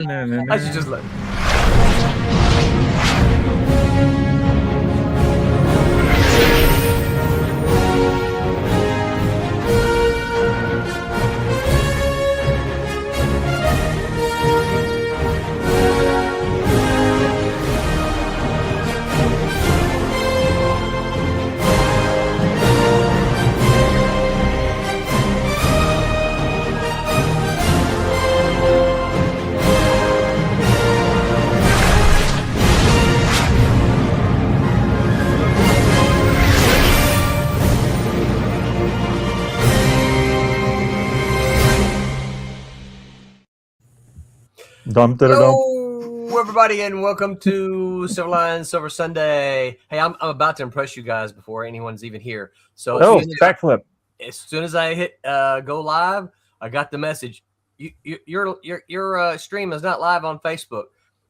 I should just let. Hello, everybody, and welcome to Silverline Silver Sunday. Hey, I'm about to impress you guys before anyone's even here. So, backflip. As soon as I hit go live, I got the message. Your stream is not live on Facebook.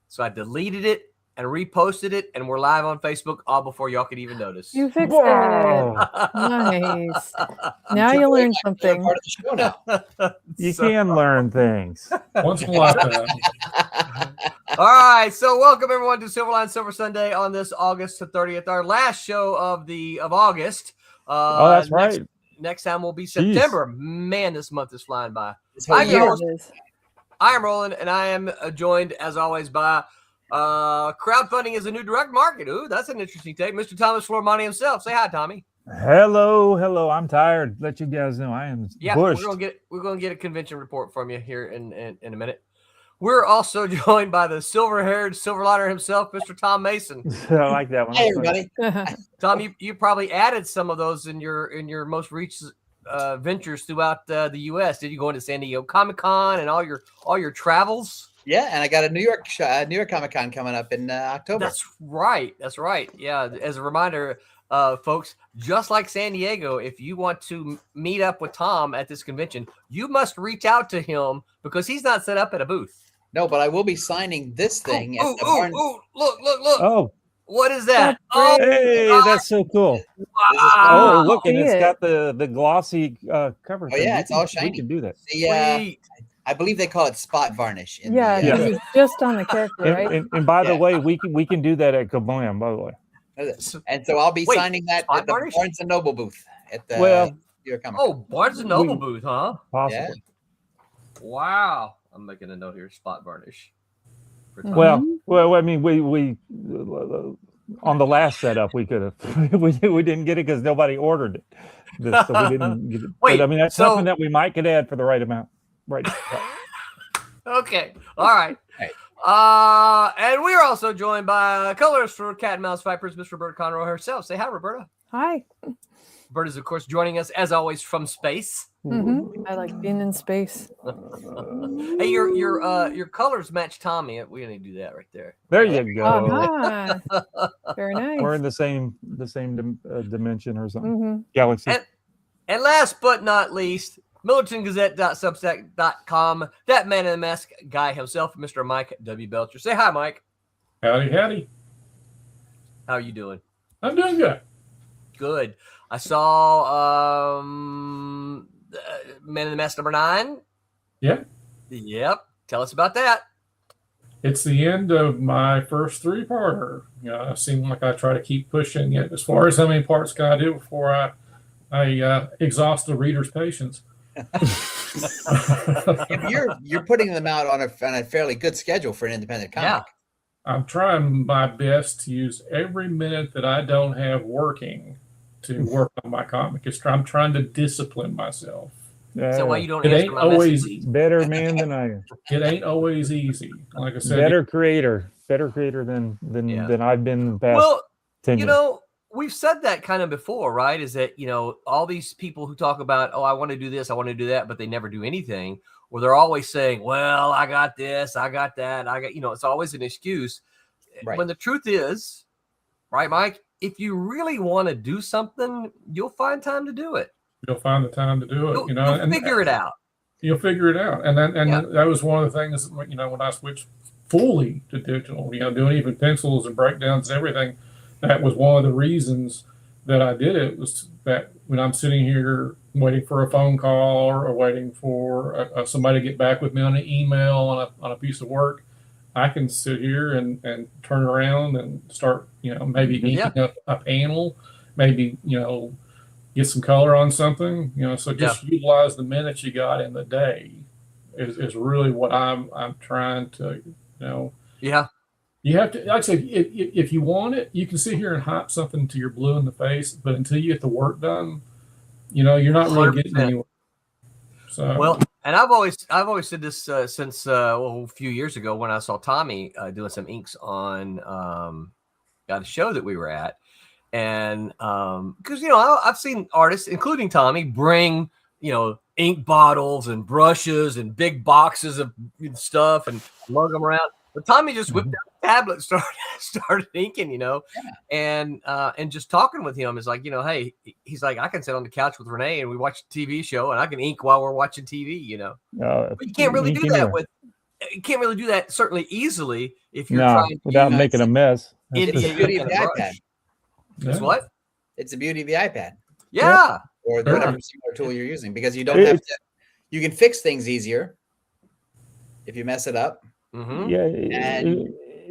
So I deleted it and reposted it, and we're live on Facebook all before y'all could even notice. You fixed it. Nice. Now you learned something. Part of the show now. You can learn things. Once in a lifetime. All right, so welcome everyone to Silverline Silver Sunday on this August 30th, our last show of August. That's right. Next time will be September. Jeez. Man, this month is flying by. I am Roland, and I am joined, as always, by crowdfunding is a new direct market. Ooh, that's an interesting take. Mr. Thomas Flormani himself. Say hi, Tommy. Hello. I'm tired. Let you guys know I am bushed. We're gonna get a convention report from you here in a minute. We're also joined by the silver-haired Silverliner himself, Mr. Tom Mason. I like that one. Hey, everybody. Tom, you probably added some of those in your most recent ventures throughout the U.S. Did you go into San Diego Comic-Con and all your travels? Yeah, and I got a New York Comic-Con coming up in October. That's right. Yeah, as a reminder, folks, just like San Diego, if you want to meet up with Tom at this convention, you must reach out to him because he's not set up at a booth. No, but I will be signing this thing. Look. Oh. What is that? Hey, that's so cool. Wow. Oh, look, and it's got the glossy cover. Oh, yeah, it's all shiny. We can do that. I believe they call it spot varnish. It's just on the character, right? And by the way, we can do that at Kablam, by the way. And so I'll be signing that at the Barnes & Noble booth at the New York Comic Con. Oh, Barnes & Noble booth, huh? Possibly. Yeah. Wow. I'm making a note here. Spot varnish. Well, I mean, we on the last setup we could have we didn't get it because nobody ordered it. So we didn't get it. Wait, but I mean, that's something that we might could add for the right amount. Right. Okay. All right. And we are also joined by colorist for Cat and Mouse Vipers, Miss Roberta Conroy herself. Say hi, Roberta. Hi. Roberta's, of course, joining us as always from space. Mm-hmm. I like being in space. Hey, your colors match Tommy. We need to do that right there. There you go. Uh-huh. Very nice. We're in the same dimension or something. Galaxy. And last but not least, MilitanGazette.substack.com. That man in the mask guy himself, Mr. Mike W. Belcher. Say hi, Mike. Howdy. How are you doing? I'm doing good. Good. I saw Man in the Mask number 9. Yeah. Yep. Tell us about that. It's the end of my first 3-parter. It seemed like I try to keep pushing it as far as how many parts can I do before I exhaust the reader's patience. You're putting them out on a fairly good schedule for an independent comic. Yeah. I'm trying my best to use every minute that I don't have working to work on my comic. I'm trying to discipline myself. So why you don't answer my messages? Better man than I am. It ain't always easy. Like I said, better creator than I've been in the past. Well, 10 years. We've said that kind of before, right? Is that, all these people who talk about, I want to do this, I want to do that, but they never do anything, or they're always saying, well, I got this, I got that, it's always an excuse. Right. When the truth is, right, Mike, if you really want to do something, you'll find time to do it. You'll find the time to do it. You'll figure it out. You'll figure it out. And that was one of the things, when I switched fully to digital, doing even pencils and breakdowns and everything, that was one of the reasons that I did it was that when I'm sitting here waiting for a phone call or waiting for somebody to get back with me on an email on a piece of work, I can sit here and turn around and start, maybe inking up a panel, maybe, get some color on something, so just utilize the minutes you got in the day is really what I'm trying to, Yeah. You have to, like I said, if you want it, you can sit here and hype something to your blue in the face, but until you get the work done, you're not really getting 100%. anywhere. So well, and I've always said this since a few years ago when I saw Tommy doing some inks on a show that we were at, and because I've seen artists, including Tommy, bring ink bottles and brushes and big boxes of stuff and lug them around. But Tommy just whipped out a tablet, started inking, and just talking with him is like, hey, he's like, I can sit on the couch with Renee and we watch a TV show and I can ink while we're watching TV, But you can't really do that you can't really do that certainly easily if you're trying without making a mess. It's the beauty of the iPad. It's what? It's the beauty of the iPad. Yeah. Or whatever similar tool you're using, because you don't have to. You can fix things easier if you mess it up. Mm-hmm. Yeah,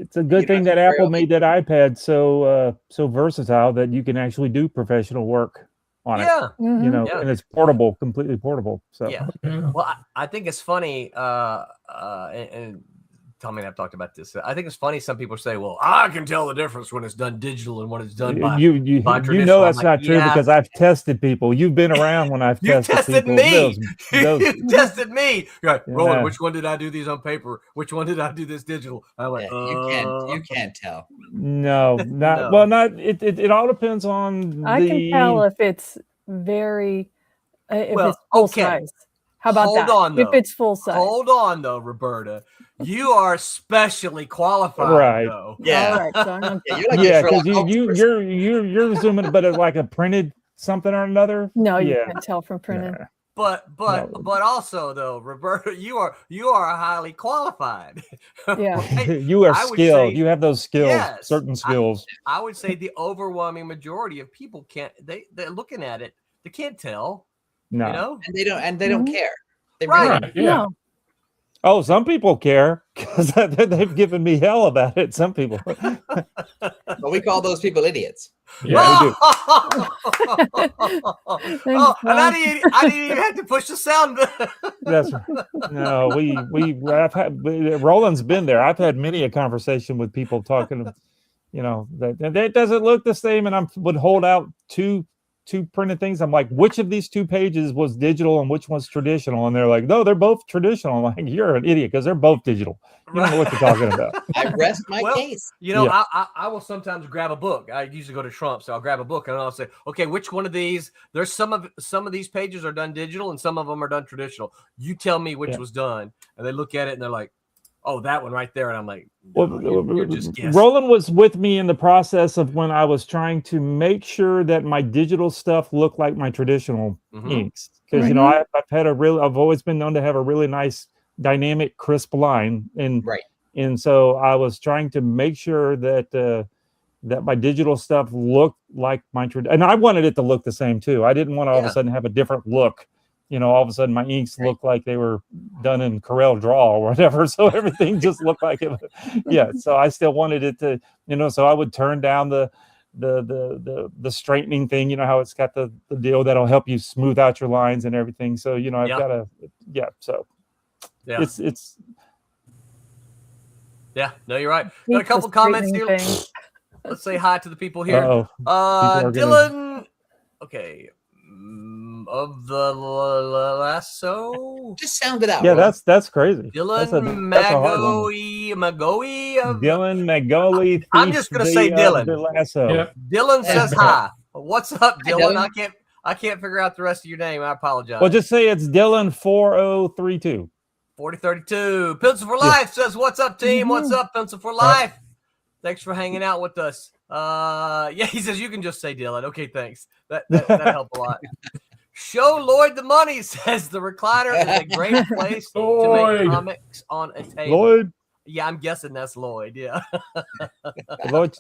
it's a good thing that Apple made that iPad so versatile that you can actually do professional work on it. And it's portable, completely portable. So Well, I think it's funny, and Tommy and I've talked about this. I think it's funny. Some people say, "Well, I can tell the difference when it's done digital and when it's done by traditional." That's not true because I've tested people. You've been around when I've tested people. You tested me. You're like, Roland, which one did I do these on paper? Which one did I do this digital? I went, you can't tell. No, not well. Not it. All depends on. I can tell if it's it's full size. How about that? On, though. If it's full size. Hold on, though, Roberta. You are specially qualified, right? Though. Yeah. All right, so because you're zooming, but it's like a printed something or another. No, you can't tell from printed. But also though, Roberta, you are highly qualified. Yeah, right? You are skilled. You have those skills, certain skills. I would say the overwhelming majority of people can't. They're looking at it. They can't tell. No, and they don't care. They right? Yeah. No. Oh, some people care because they've given me hell about it. Some people. But we call those people idiots. Yeah, we do. And I didn't even have to push the sound. That's no. I've had Roland's been there. I've had many a conversation with people talking. That doesn't look the same, and I would hold out two printed things. I'm like, which of these 2 pages was digital and which one's traditional? And they're like, no, they're both traditional. I'm like, you're an idiot because they're both digital. You don't know what you're talking about. I rest my case. I will sometimes grab a book. I usually go to Trump, so I'll grab a book and I'll say, okay, which one of these? There's some of these pages are done digital and some of them are done traditional. You tell me which was done, and they look at it and they're like, oh, that one right there. And I'm like, you're just guessing. Roland was with me in the process of when I was trying to make sure that my digital stuff looked like my traditional inks. Because, I've always been known to have a really nice, dynamic, crisp line. And so I was trying to make sure that my digital stuff looked like my traditional. And I wanted it to look the same too. I didn't want to all of a sudden have a different look. All of a sudden my inks looked like they were done in Corel Draw or whatever. So everything just looked like it. Yeah. So I still wanted it to, so I would turn down the straightening thing, how it's got the deal that'll help you smooth out your lines and everything. So, I've got it's. Yeah, no, you're right. Got a couple comments here. Let's say hi to the people here. Dylan. Okay. Of the lasso, just sound it out. Yeah, that's crazy. Dylan Magoe. Dylan Magoli. I'm just gonna say Dylan. Lasso. Yeah. Dylan says hi. What's up, Dylan? I can't figure out the rest of your name. I apologize. Well, just say it's Dylan 4032. 4032. Pencil for Life says, "What's up, team? What's up, Pencil for Life? Thanks for hanging out with us." He says you can just say Dylan. Okay, thanks. That helped a lot. Show Lloyd the money, says the recliner is a great place to make comics on a table. Lloyd. Yeah, I'm guessing that's Lloyd. Yeah. Lloyd,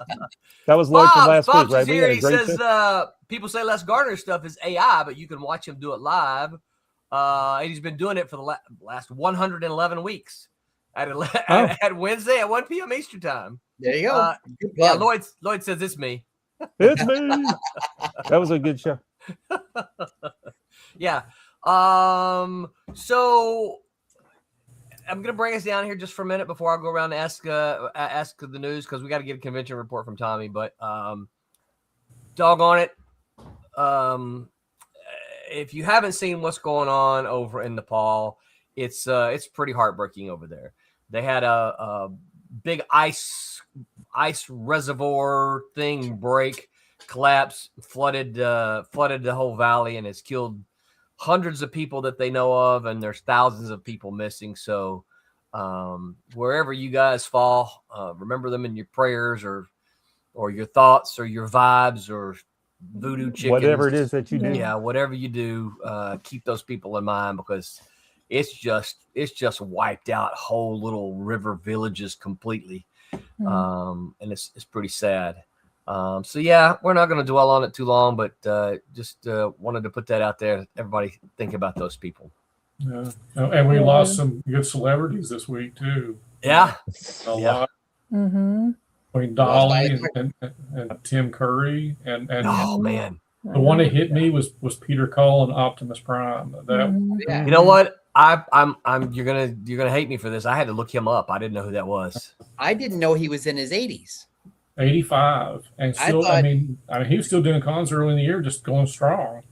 that was Lloyd from last Bob's week, right? is here. He great says people say Les Gardner's stuff is AI, but you can watch him do it live. And he's been doing it for the last 111 weeks at Wednesday at 1 p.m. Eastern time. There you go. Yeah, Lloyd says it's me. It's me. That was a good show. Yeah. So I'm gonna bring us down here just for a minute before I go around and ask the news, because we got to get a convention report from Tommy. But doggone it, if you haven't seen what's going on over in Nepal, it's pretty heartbreaking over there. They had a big ice reservoir thing break, collapse, flooded the whole valley, and it's killed hundreds of people that they know of, and there's thousands of people missing. So wherever you guys fall, remember them in your prayers or your thoughts or your vibes or voodoo chickens, whatever it is that you do. Yeah, whatever you do, keep those people in mind, because it's just wiped out whole little river villages completely. And it's pretty sad. So yeah, we're not going to dwell on it too long, but just wanted to put that out there. Everybody think about those people. Yeah. And we lost some good celebrities this week too. Yeah. A lot. Mm-hmm. I mean, Dolly and Tim Curry and Oh man, the one that hit me was Peter Cole and Optimus Prime. Yeah. you know what? I'm you're gonna hate me for this. I had to look him up. I didn't know who that was. I didn't know he was in his 80s. 85, and still, I mean, he was still doing cons early in the year, just going strong.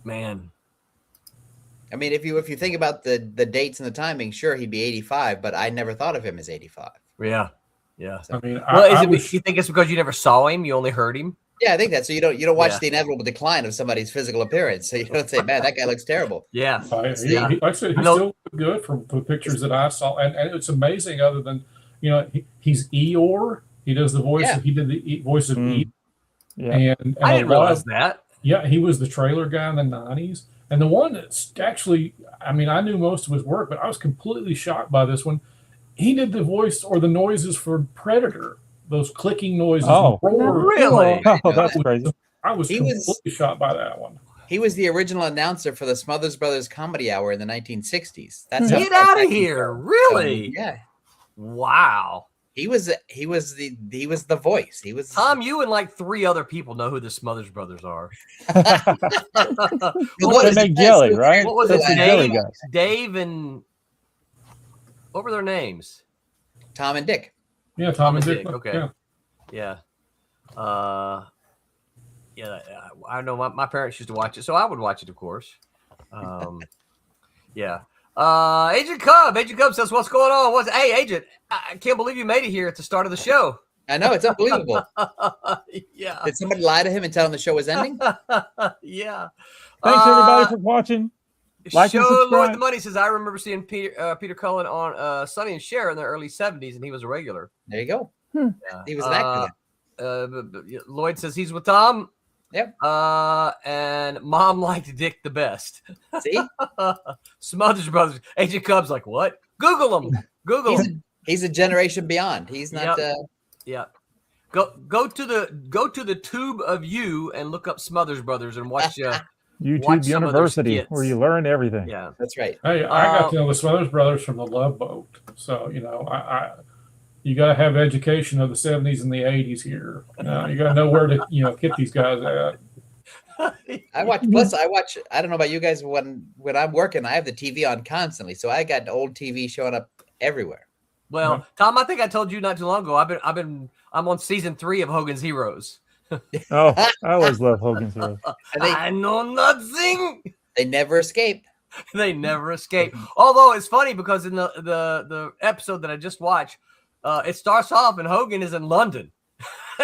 Man, I mean, if you think about the dates and the timing, sure, he'd be 85, but I never thought of him as 85. yeah. I mean, you think it's because you never saw him? You only heard him? Yeah, I think that. So you don't watch the inevitable decline of somebody's physical appearance. So you don't say, "Man, that guy looks terrible." Yeah. Like I said, he's still good from the pictures that I saw, and it's amazing. Other than he's Eeyore. He does the voice. Yeah. He did the voice of Eeyore. Yeah. And I didn't realize that. Yeah, he was the trailer guy in the 90s. And the one that's actually, I mean, I knew most of his work, but I was completely shocked by this one. He did the voice or the noises for Predator, those clicking noises. Oh, really? Oh, that's crazy. I was completely shocked by that one. He was the original announcer for the Smothers Brothers Comedy Hour in the 1960s. That's Get out of here! Really? Yeah. Wow. He was the voice. He was Tom. You and like 3 other people know who the Smothers Brothers are. They make jelly, right? What was That's it? the jelly guys. Dave and what were their names? Tom and Dick. Yeah, Tom and Dick. Okay. Yeah. I know my parents used to watch it, so I would watch it, of course. Yeah. Agent Cub says, "What's going on? Hey, Agent, I can't believe you made it here at the start of the show." I know, it's unbelievable. Yeah. Did somebody lie to him and tell him the show was ending? Yeah. Thanks everybody for watching. Like and Show subscribe. Lloyd the Money says, "I remember seeing Peter Cullen on Sonny and Cher in the early 70s, and he was a regular." There you go. Yeah. He was an actor. Lloyd says he's with Tom. Yep. And Mom liked Dick the best. See? Smothers Brothers. Agent Cub's like, what? Google him. Google him. He's a generation beyond. He's not. Yeah. Go to the tube of you and look up Smothers Brothers and watch. YouTube University, where you learn everything. Yeah, that's right. Hey, I got to know the Smothers Brothers from the Love Boat, so you got to have education of the 70s and the 80s here. You got to know where to get these guys at. I watch. I don't know about you guys. When I'm working, I have the TV on constantly, so I got old TV showing up everywhere. Well, Tom, I think I told you not too long ago. I'm on season 3 of Hogan's Heroes. Oh, I always love Hogan's Heroes. I know nothing. They never escape. They never escape. Although it's funny because in the episode that I just watched, it starts off and Hogan is in London.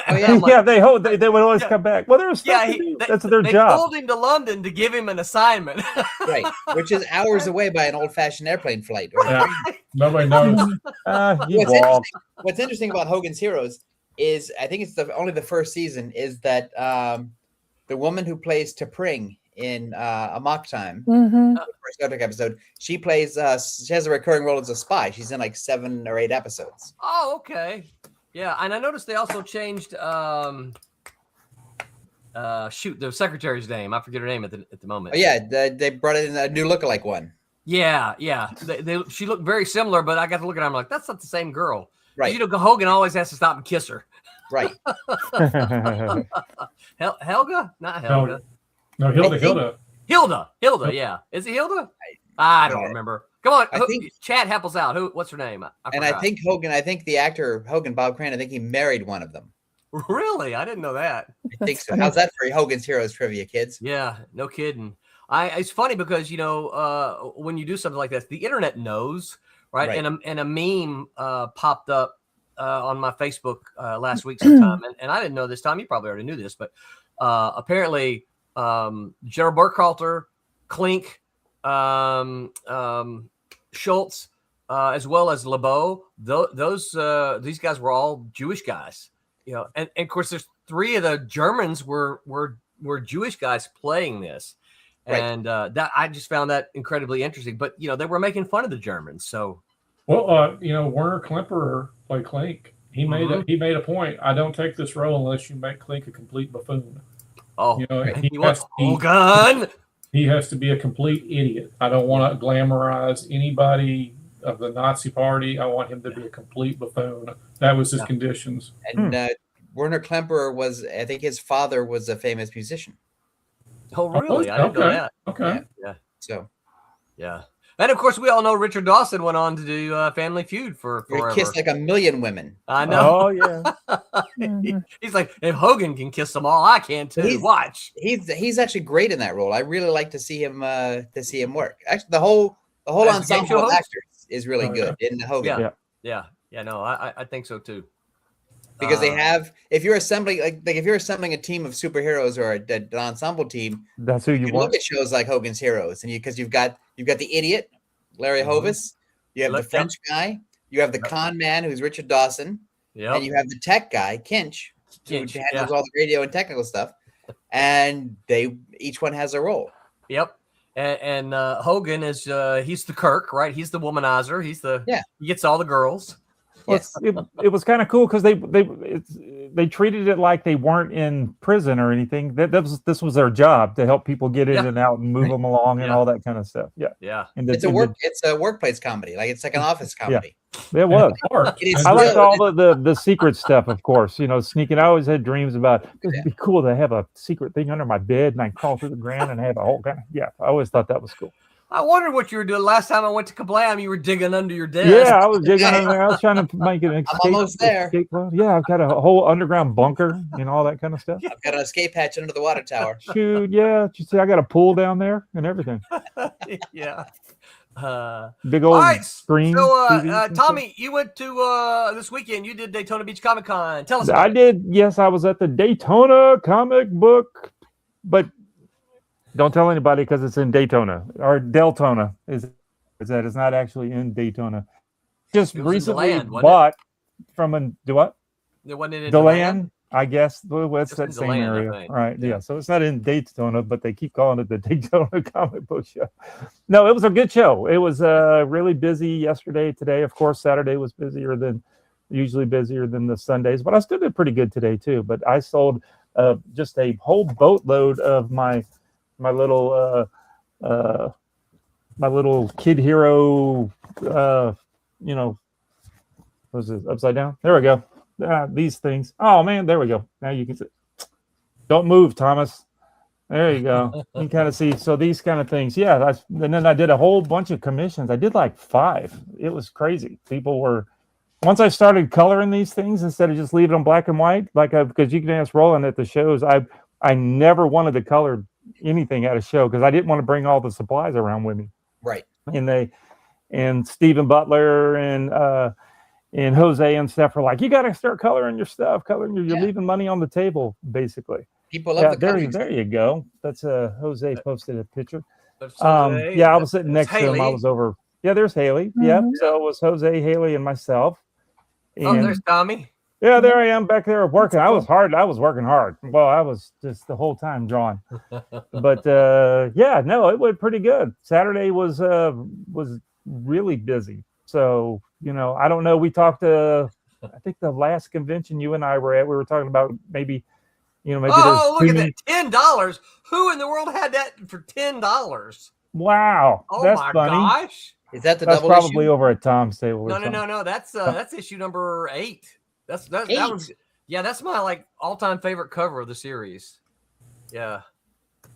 Oh, yeah. Yeah, they would always come back. Well, that's their they job. They pulled him to London to give him an assignment. Right, which is hours away by an old-fashioned airplane flight. Yeah. Nobody knows. What's interesting about Hogan's Heroes is, I think it's only the first season, is that the woman who plays T'Pring in Amok Time, Mm-hmm. the first Star Trek episode. She plays. She has a recurring role as a spy. She's in like 7 or 8 episodes. Oh, okay. Yeah, and I noticed they also changed the secretary's name. I forget her name at the moment. Oh yeah, they brought in a new lookalike one. Yeah. She looked very similar, but I got to look at her. I'm like, that's not the same girl. Right. You know, Hogan always has to stop and kiss her. Right. Helga? Not Helga. No, Hilda. Hilda. Yeah. Is it Hilda? I don't remember. Come on. I think Chad, help us out. What's her name? I think Hogan. I think the actor Hogan, Bob Crane. I think he married one of them. Really? I didn't know that. I think so. How's that for Hogan's Heroes trivia, kids? Yeah. No kidding. It's funny because when you do something like this, the internet knows, right? And a meme popped up on my Facebook last week sometime, and I didn't know this time. You probably already knew this, but apparently Gerald Burkhalter, Klink, Schultz, as well as LeBeau, these guys were all Jewish guys, and of course there's 3 of the Germans were Jewish guys playing this. Right. And that I just found that incredibly interesting. But they were making fun of the Germans. So, well, Werner Klemperer played Klink. He made a point. I don't take this role unless you make Klink a complete buffoon. Oh, he has to be a complete idiot. I don't want to glamorize anybody of the Nazi Party. I want him to be a complete buffoon. That was his conditions. And Werner Klemperer I think his father was a famous musician. Oh, really? I didn't know that. Okay. Yeah. So. Yeah. And of course, we all know Richard Dawson went on to do Family Feud for forever. He kissed like 1,000,000 women. I know. Oh yeah. He's like, if Hogan can kiss them all, I can too. Watch. He's actually great in that role. I really like to see him work. Actually, the whole ensemble of actors is really good in Hogan. Yeah. No, I think so too. Because they have, if you're assembling a team of superheroes or an ensemble team, that's who you want. Look at shows like Hogan's Heroes, and because you've got the idiot Larry Hovis, you have the French guy, you have the con man who's Richard Dawson, and you have the tech guy Kinch, who handles all the radio and technical stuff, and each one has a role. Yep. And Hogan is he's the Kirk, right? He's the womanizer. He gets all the girls. Well, yes. It was kind of cool because they treated it like they weren't in prison or anything. This was their job to help people get in and out and move them along and all that kind of stuff. Yeah. And it's a workplace comedy, it's like an office comedy. Yeah, it was. I liked all the secret stuff, of course. Sneaking. I always had dreams about it'd be cool to have a secret thing under my bed and I crawl through the ground and have a whole kind of I always thought that was cool. I wondered what you were doing last time I went to Kablam. You were digging under your desk. Yeah, I was digging under there. I was trying to make an escape. I'm almost there. Yeah, I've got a whole underground bunker and all that kind of stuff. I've got an escape hatch under the water tower. Shoot, yeah. You see, I got a pool down there and everything. Yeah. Big old screen. So, Tommy, you went to this weekend. You did Daytona Beach Comic Con. Tell us about it. I did. Yes, I was at the Daytona comic book, but don't tell anybody because it's in Daytona or Deltona. Is that it's not actually in Daytona. Just recently bought from a what? It wasn't in DeLand, I guess. What's that same DeLand, area? Right. Yeah. So it's not in Daytona, but they keep calling it the Daytona comic book show. No, it was a good show. It was really busy yesterday. Today, of course, Saturday was usually busier than the Sundays, but I still did pretty good today too. But I sold just a whole boatload of my little kid hero, was it upside down? There we go. These things. Oh man, there we go. Now you can see. Don't move, Thomas. There you go. You can kind of see. So these kind of things. Yeah. And then I did a whole bunch of commissions. I did like 5. It was crazy. Once I started coloring these things instead of just leaving them black and white, because you can ask Roland at the shows, I never wanted to color anything at a show because I didn't want to bring all the supplies around with me. Right. And Stephen Butler and Jose and stuff were like, you got to start coloring your stuff. You're leaving money on the table, basically. People love the coloring. There you go. That's Jose posted a picture. Jose. I was sitting next to him. I was over. Yeah, there's Haley. Mm-hmm. Yeah. So it was Jose, Haley, and myself. And, there's Tommy. Yeah, there I am back there working. I was working hard. Well, I was just the whole time drawing. But yeah, no, it went pretty good. Saturday was really busy. So, I don't know. We talked I think the last convention you and I were at, we were talking about maybe maybe look at that, $10. Who in the world had that for $10? Wow. Oh, that's my funny. gosh. Is that the that's double probably issue? over at Tom's table? No. That's issue number 8. That was, yeah, that's my all-time favorite cover of the series. Yeah.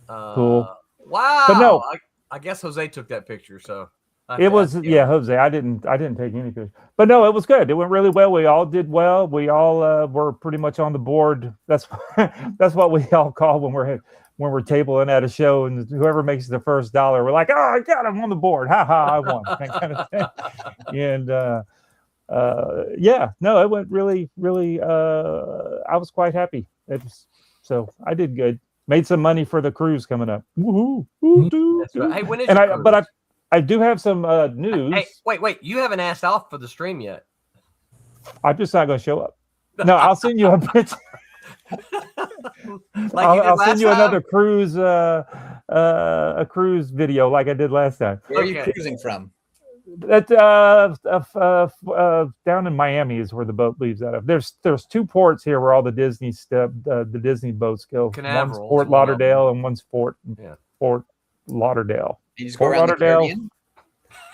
Cool. Wow. But no, I guess Jose took that picture. So it was Jose. I didn't take any pictures. But no, it was good. It went really well. We all did well. We all were pretty much on the board. That's what we all call when we're tabling at a show, and whoever makes the first dollar, we're like, oh, I got him on the board. Ha ha, I won. That kind of thing. And yeah, no, it went really, really, I was quite happy. So I did good. Made some money for the cruise coming up. Woohoo! That's right. Hey, when is your cruise? But I do have some news. Hey, wait! You haven't asked off for the stream yet. I'm just not going to show up. No, I'll send you a picture. I'll send you another cruise, a cruise video like I did last time. Where are you cruising from? That down in Miami is where the boat leaves out of. There's 2 ports here where all the Disney stuff, the Disney boats go. One's Fort Lauderdale and one's Fort Lauderdale. You just go around the Caribbean?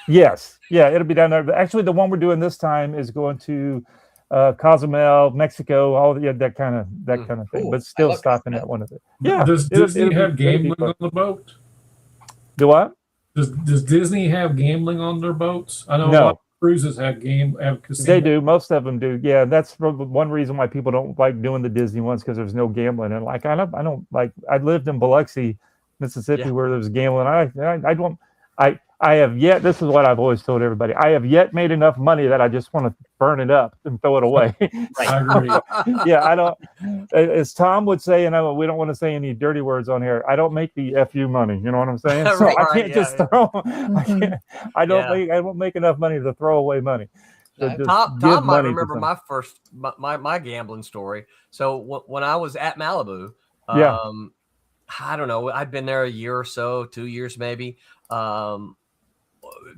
Yes, yeah, it'll be down there. Actually, the one we're doing this time is going to Cozumel, Mexico, all that kind of thing. Cool. But still stopping at one of it. Yeah. Does Disney have gambling on the boat? Do what? Does Disney have gambling on their boats? I know a lot of cruises have casinos. They do. Most of them do. Yeah, that's one reason why people don't like doing the Disney ones, because there's no gambling. And I don't like. I lived in Biloxi, Mississippi, where there's gambling. I have yet. This is what I've always told everybody. I have yet made enough money that I just want to burn it up and throw it away. I agree. Yeah, I don't. As Tom would say, and we don't want to say any dirty words on here. I don't make the FU money. You know what I'm saying? So I can't just throw. I don't make enough money to throw away money. So Tom might remember my first my gambling story. So when I was at Malibu, I don't know. I'd been there a year or so, 2 years maybe.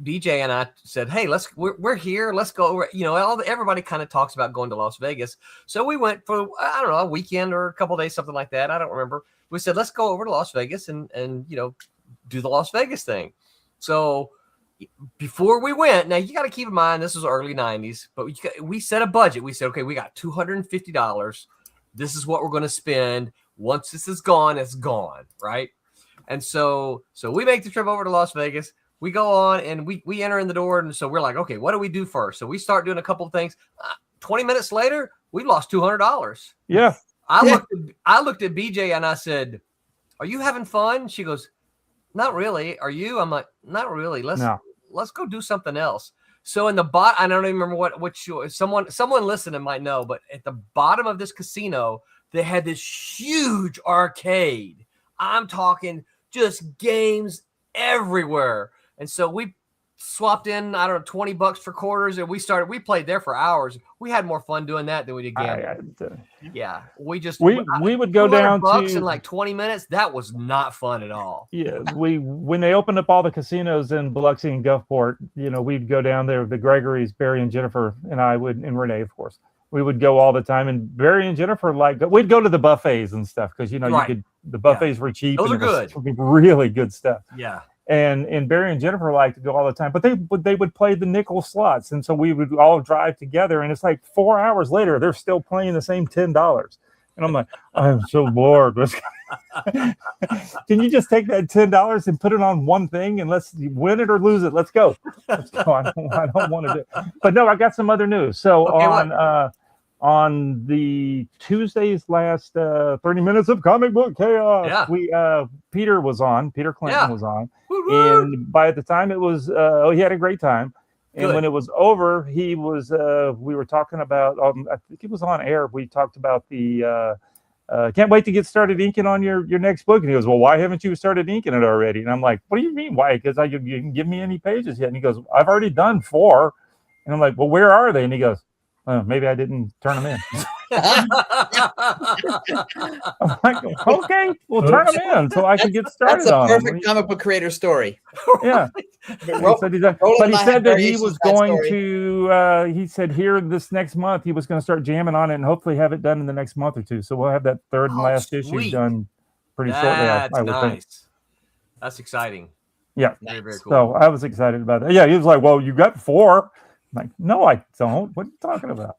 BJ and I said, "Hey, we're here. Let's go over." Everybody kind of talks about going to Las Vegas, so we went for a weekend or a couple of days, something like that. I don't remember. We said, "Let's go over to Las Vegas and do the Las Vegas thing." So before we went, now you got to keep in mind this was early '90s, but we set a budget. We said, "Okay, we got $250. This is what we're going to spend. Once this is gone, it's gone, right?" And so we make the trip over to Las Vegas. We go on and we enter in the door. And so we're like, okay, what do we do first? So we start doing a couple of things. 20 minutes later, we lost $200. Yeah. I looked at BJ and I said, "Are you having fun?" She goes, "Not really. Are you?" I'm like, "Not really. Let's go do something else." So in the I don't even remember what someone listening might know, but at the bottom of this casino, they had this huge arcade. I'm talking just games everywhere. And so we swapped in, I don't know, $20 for quarters, and we played there for hours. We had more fun doing that than we did gambling. Yeah. We would go down to in like 20 minutes. That was not fun at all. Yeah. When they opened up all the casinos in Biloxi and Gulfport, we'd go down there, the Gregory's, Barry and Jennifer, and I would, and Renee, of course. We would go all the time, and Barry and Jennifer we'd go to the buffets and stuff because you could. The buffets were cheap. Those are good. Really good stuff. Yeah. And Barry and Jennifer liked to go all the time, but they would play the nickel slots, and so we would all drive together. And it's like 4 hours later, they're still playing the same $10, and I'm like, I'm so bored. Can you just take that $10 and put it on one thing, and let's win it or lose it? Let's go. Let's go. I don't want to do it. But no, I got some other news. So on the Tuesday's last 30 minutes of comic book chaos, Peter Clinton was on. Woo-hoo! And by the time it was, he had a great time. And when it was over, he was, we were talking about, I think it was on air. We talked about the, can't wait to get started inking on your next book. And he goes, "Well, why haven't you started inking it already?" And I'm like, "What do you mean? Why? Because you didn't give me any pages yet." And he goes, "I've already done 4. And I'm like, "Well, where are they?" And he goes, Maybe I didn't turn them in. I'm like, okay, we'll turn them in so I can get started That's a on perfect them. comic book creator story. Yeah. But he said that he was going to, he said here this next month, he was going to start jamming on it and hopefully have it done in the next month or two. So we'll have that third and last issue done pretty shortly. I would think. That's exciting. Yeah. Very, very cool. So I was excited about that. Yeah. He was like, well, you got 4. I'm like, no, I don't. What are you talking about?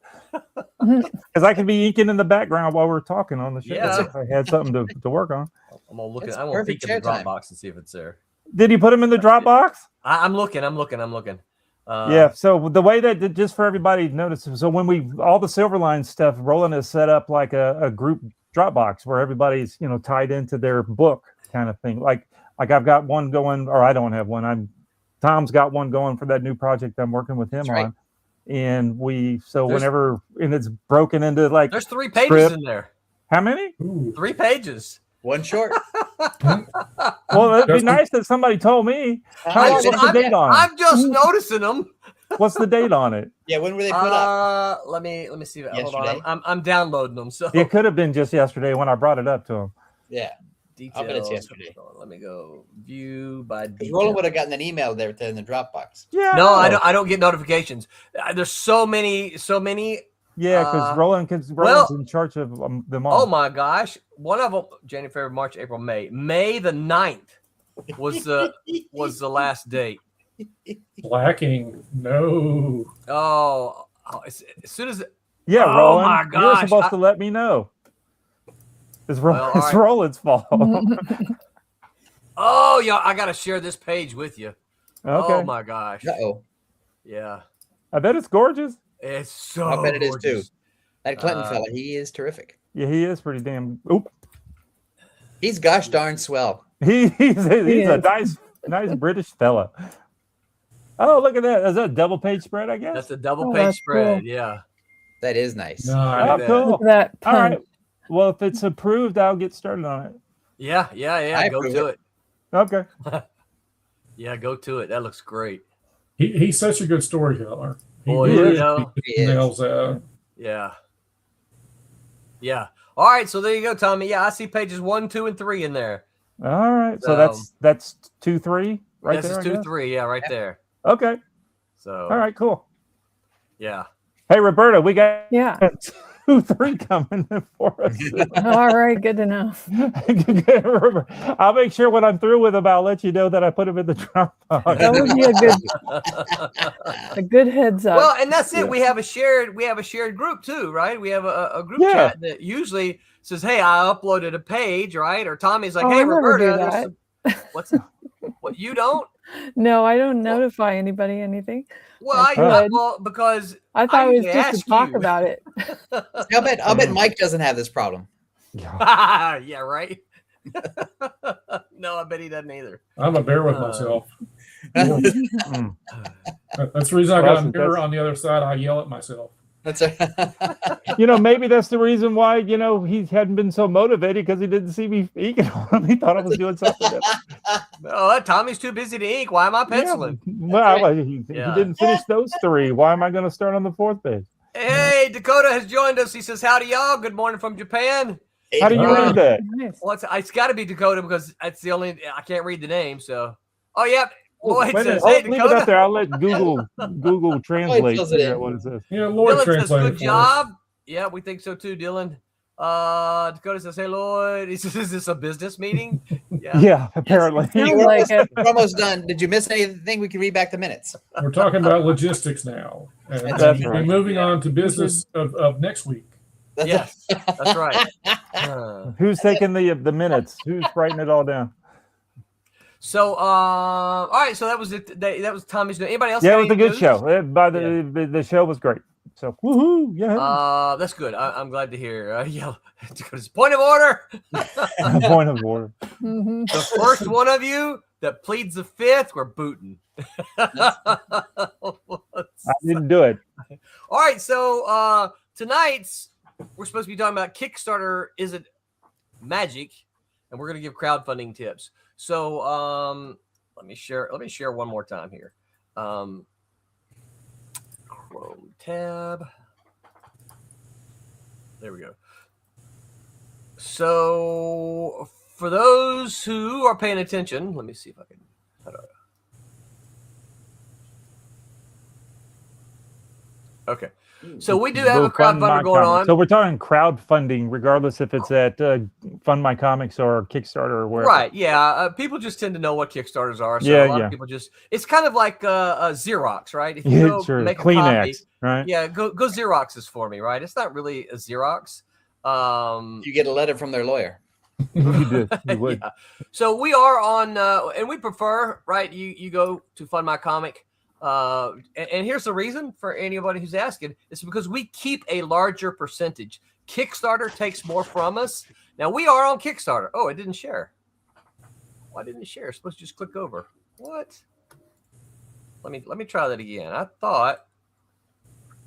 Because I can be inking in the background while we're talking on the show. Yeah. If I had something to work on. I'm gonna look. I'm gonna peek in the Dropbox and see if it's there. Did he put him in the Dropbox? I'm looking. Yeah. So the way that, just for everybody to notice, so when all the Silverline stuff, Roland has set up like a group Dropbox where everybody's tied into their book kind of thing. Like I've got one going, or I don't have one. Tom's got one going for that new project I'm working with him on. And whenever it's broken into like there's 3 pages in there. How many? 3 pages. One short. Well, it'd be nice that somebody told me. What's the date on it? I'm just noticing them. What's the date on it? Yeah, when were they put up? Let me see. Hold on. I'm downloading them. So it could have been just yesterday when I brought it up to him. Yeah. Details. I'll bet it's yesterday. Let me go view by detail. Roland would have gotten an email there in the Dropbox. Yeah. No, I don't get notifications. There's so many. Yeah, because Roland's in charge of them all. Oh my gosh! One of them, January, February, March, April, May. May the 9th was the last date. Blacking, no. Oh, as soon as. Yeah, oh Roland. My gosh. You're supposed to let me know. It's Roland's fault. Oh, yeah, I gotta share this page with you. Okay. Oh my gosh. Uh-oh. Yeah. I bet it's gorgeous. It's so. I bet it is gorgeous. too. That Clinton fella, he is terrific. Yeah, he is pretty damn. Oop. He's gosh darn swell. He's a nice British fella. Oh, look at that! Is that a double page spread? I guess that's a double page spread. Cool. Yeah, that is nice. Oh, cool. Look at that. All right. Well, if it's approved, I'll get started on it. Yeah. Go to it. Okay. Yeah, go to it. That looks great. He's such a good storyteller. Boy, he nails that. Yeah. Yeah. All right. So there you go, Tommy. Yeah, I see pages 1, 2, and 3 in there. All right. So that's 2, 3 right there. This is 2, 3. Yeah, right there. Okay. So. All right. Cool. Yeah. Hey, Roberta, we got 2, 3 coming for us. All right. Good to know. I'll make sure when I'm through with them, I'll let you know that I put them in the Dropbox. That would be a good heads up. Well, and that's it. We have a shared group too, right? We have a group chat that usually says, "Hey, I uploaded a page," right? Or Tommy's like, "Hey, Roberta, what's that? What, you don't?" No, I don't notify anybody anything. Well, because I thought it was just to talk about it. I'll bet Mike doesn't have this problem. Yeah, right. No, I bet he doesn't either. I'm a bear with myself. That's the reason I got a mirror on the other side. I yell at myself. That's maybe that's the reason why he hadn't been so motivated, because he didn't see me inking on him. He thought I was doing something. Oh, Tommy's too busy to ink. Why am I penciling? Well, he didn't finish those 3. Why am I going to start on the 4th page? Hey, Dakota has joined us. He says, "Howdy, y'all. Good morning from Japan." How do you read that? Well, it's got to be Dakota, because it's the only I can't read the name. So, oh yeah. Lloyd says, "Hey, leave it up there. I'll let Google translate what it says." Yeah, Lloyd Dylan translated. Says, "Good job." Yeah, we think so too, Dylan. Dakota says, "Hey, Lloyd." He says, "Is this a business meeting?" Yeah, apparently. We're almost done. Did you miss anything? We can read back the minutes. We're talking about logistics now. And we're moving on to business of next week. Yes, that's right. Who's taking the minutes? Who's writing it all down? So, all right. So that was it. That was Tommy's. Anybody else? Yeah, it was a good show. The show was great. So, woohoo! Yeah. That's good. I'm glad to hear. Point of order. Point of order. Mm-hmm. The first one of you that pleads the 5th, we're booting. I didn't do it. All right. So tonight's we're supposed to be talking about Kickstarter. Is it magic? And we're going to give crowdfunding tips. So let me share one more time here. Chrome tab. There we go. So for those who are paying attention, let me see if I can. Okay. So we do have a crowdfunder going on. So we're talking crowdfunding, regardless if it's at Fund My Comics or Kickstarter or wherever. Right. Yeah. People just tend to know what Kickstarters are. So a lot of people just, it's kind of like Xerox, right? If you go make a copy, right? Yeah. Go Xerox this for me, right? It's not really a Xerox. You get a letter from their lawyer. You do. You would. Yeah. So we are on, and we prefer, right? You go to Fund My Comic. And here's the reason for anybody who's asking. It's because we keep a larger percentage. Kickstarter takes more from us. Now we are on Kickstarter. Oh, it didn't share. Why didn't it share? It's supposed to just click over. What? Let me try that again. I thought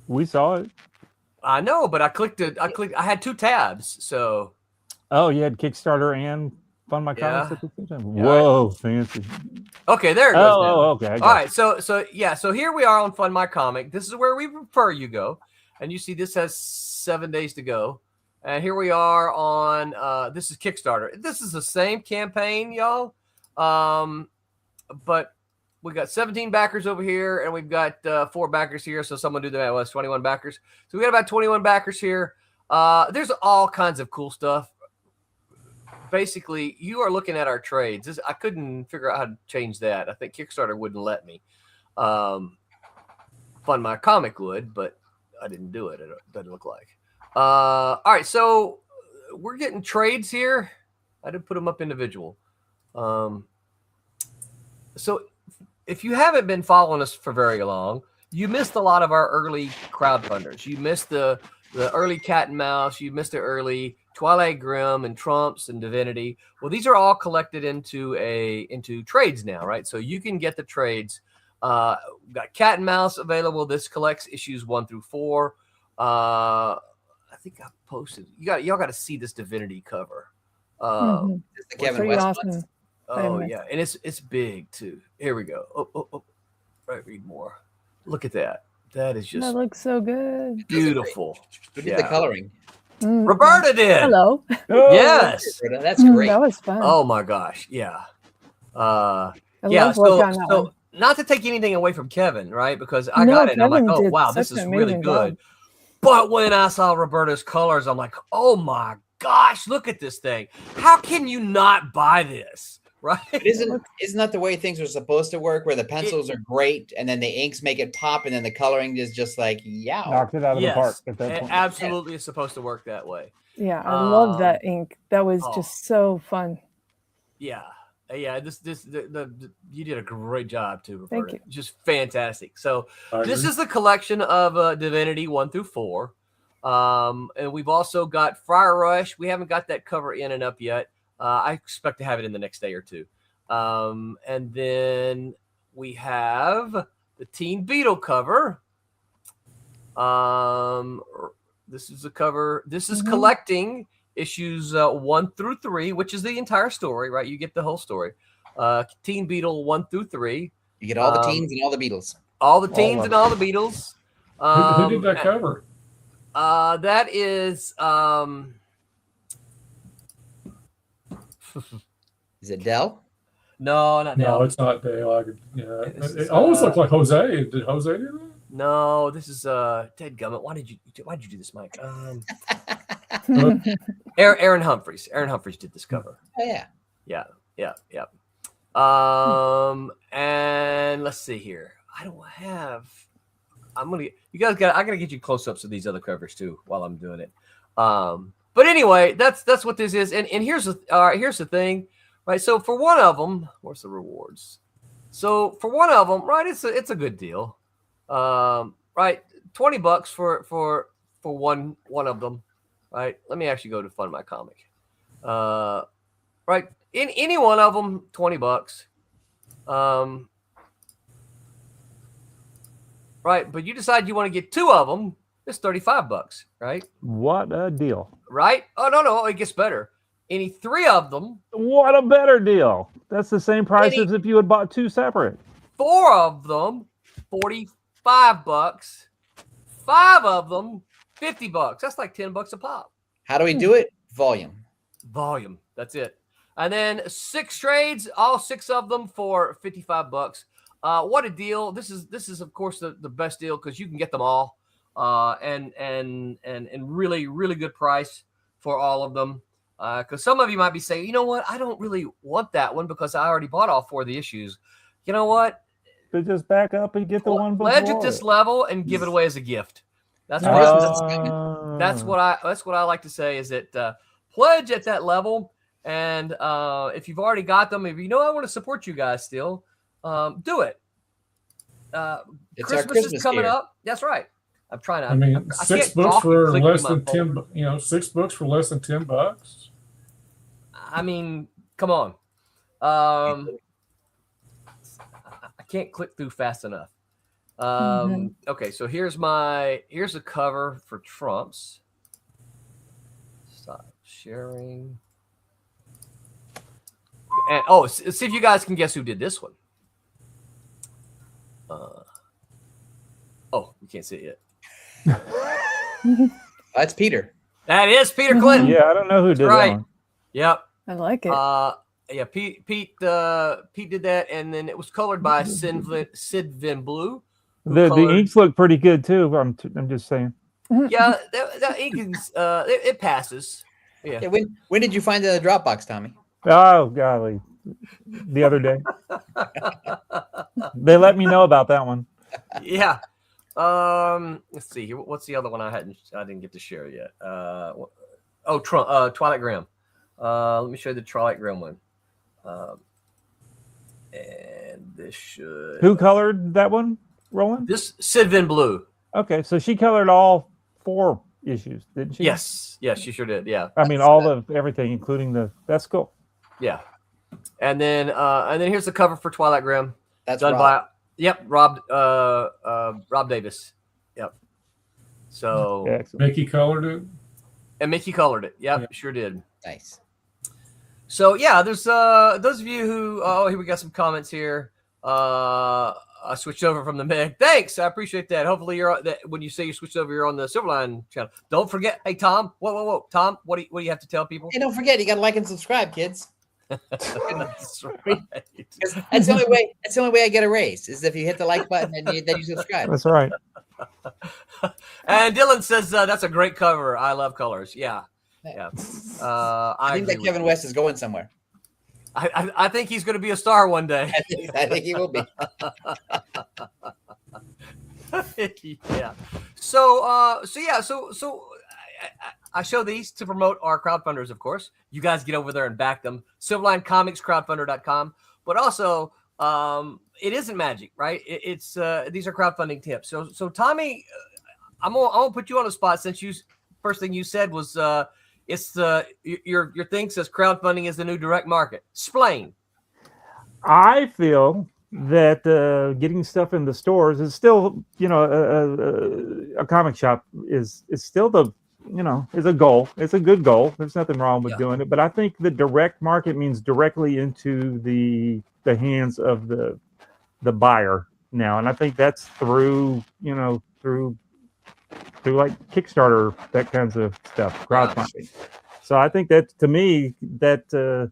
we saw it. I know, but I clicked it. I had 2 tabs. So. Oh, you had Kickstarter and Fund My Comics at the same time. Yeah, Whoa, fancy. Okay, there it goes. Okay. All right, so here we are on Fund My Comic. This is where we prefer you go, and you see this has 7 days to go, and here we are on. This is Kickstarter. This is the same campaign, y'all, but we got 17 backers over here, and we've got 4 backers here. So someone do that. Was 21 backers. So we got about 21 backers here. There's all kinds of cool stuff. Basically, you are looking at our trades. I couldn't figure out how to change that. I think Kickstarter wouldn't let me. Fund My Comic would, but I didn't do it. It doesn't look like. All right, so we're getting trades here. I didn't put them up individual. So if you haven't been following us for very long, you missed a lot of our early crowdfunders. You missed the early Cat and Mouse. You missed the early Twilight Grim and Trumps and Divinity. Well, these are all collected into trades now, right? So you can get the trades. Got Cat and Mouse available. This collects issues 1 through 4. I think I posted. Y'all got to see this Divinity cover. The Kevin West awesome. ones. Oh yeah, and it's big too. Here we go. Oh. Right, read more. Look at that. That is just That looks so good. beautiful. Who did the coloring? Roberta did. Hello. Yes. That's great. That was fun. Oh my gosh. Yeah. I Yeah. love work on that one. Not to take anything away from Kevin, right? Because I got it and I'm like, Kevin oh did wow, such this is an really amazing good. job. But when I saw Roberta's colors, I'm like, oh my gosh, look at this thing. How can you not buy this? Right? Isn't that the way things are supposed to work? Where the pencils are great, and then the inks make it pop, and then the coloring is just like knocked it out of the park at that point. Absolutely, it's supposed to work that way. Yeah, I love that ink. That was just so fun. Yeah. You did a great job too, Roberta. Thank you. Just fantastic. So this is the collection of Divinity 1 through 4. And we've also got Friar Rush. We haven't got that cover in and up yet. I expect to have it in the next day or two. And then we have the Teen Beetle cover. This is a cover. This is collecting issues 1 through 3, which is the entire story, right? You get the whole story. Teen Beetle 1 through 3. You get all the teens and all the Beatles. All the teens and all the Beatles. Who did that cover? That is Is it Dell? No, not Dell. No, it's not Dale. It almost looked like Jose. Did Jose do that? No, this is Ted Gummit. Why'd you do this, Mike? Aaron Humphreys. Aaron Humphreys did this cover. Oh yeah. Yeah. And let's see here. I gotta get you close-ups of these other covers too while I'm doing it. But anyway, that's what this is. And here's the thing, right? So for one of them, where's the rewards? So for one of them, right, it's a good deal. Right, $20 for one of them. Right. Let me actually go to Fund My Comic. Right. In any one of them, $20. Right. But you decide you want to get 2 of them, it's $35. Right. What a deal. Right. Oh, no. It gets better. Any 3 of them. What a better deal. That's the same price as if you had bought 2 separate. 4 of them, $45. 5 of them, $50. That's like $10 a pop. How do we do it? Volume. That's it. And then 6 trades, all 6 of them for $55. What a deal! This is of course the best deal because you can get them all, and really good price for all of them. Because some of you might be saying, you know what, I don't really want that one because I already bought all 4 of the issues. You know what? But just back up and get the one before. Pledge at this level and give it away as a gift. That's what I like to say is that pledge at that level, and if you've already got them, if you know I want to support you guys still, do it. Christmas is coming up. That's right. I'm trying to. I mean, 6 books for less than 10. You know, 6 books for less than $10. I mean, come on. I can't click through fast enough. Okay, so here's a cover for Trump's. Stop sharing. And see if you guys can guess who did this one. You can't see it yet. That's Peter. That is Peter Clinton. Yeah, I don't know who did that one. Yep. I like it. Yeah, Pete did that, and then it was colored by Sid Van Blue. The inks look pretty good too. I'm just saying. Yeah, the ink is it passes. Yeah. When did you find the Dropbox, Tommy? Oh golly, the other day. They let me know about that one. Yeah. Let's see here. What's the other one I didn't get to share yet? Twilight Graham. Let me show you the Twilight Graham one. And this should. Who colored that one, Roland? This Sid Van Blue. Okay, so she colored all 4 issues, didn't she? Yes, she sure did. Yeah. I mean, all of everything, including that's cool. Yeah. And then here's the cover for Twilight Graham. That's done Rob. Rob Davis. Yep. So Mickey colored it. And Mickey colored it. Yep, sure did. Nice. So yeah, there's those of you who here we got some comments here. I switched over from the Meg. Thanks, I appreciate that. Hopefully when you say you switched over, you're on the Silverline channel. Don't forget, hey Tom, whoa, Tom, what do you have to tell people? Hey, don't forget, you got to like and subscribe, kids. That's right. That's the only way. That's the only way I get a raise is if you hit the like button and then you subscribe. That's right. And Dylan says that's a great cover. I love colors. Yeah. I think that Kevin West is going somewhere. I think he's going to be a star one day. I think he will be. Yeah. So I show these to promote our crowdfunders, of course. You guys get over there and back them. Silverline Comics, crowdfunder.com. But also, it isn't magic, right? It's these are crowdfunding tips. So Tommy, I'm gonna put you on the spot since first thing you said was your thing says crowdfunding is the new direct market. Explain. I feel that getting stuff in the stores is still, a comic shop is still is a goal. It's a good goal. There's nothing wrong with doing it. But I think the direct market means directly into the hands of the buyer now. And I think that's through like Kickstarter, that kinds of stuff, crowdfunding. So I think that, to me, that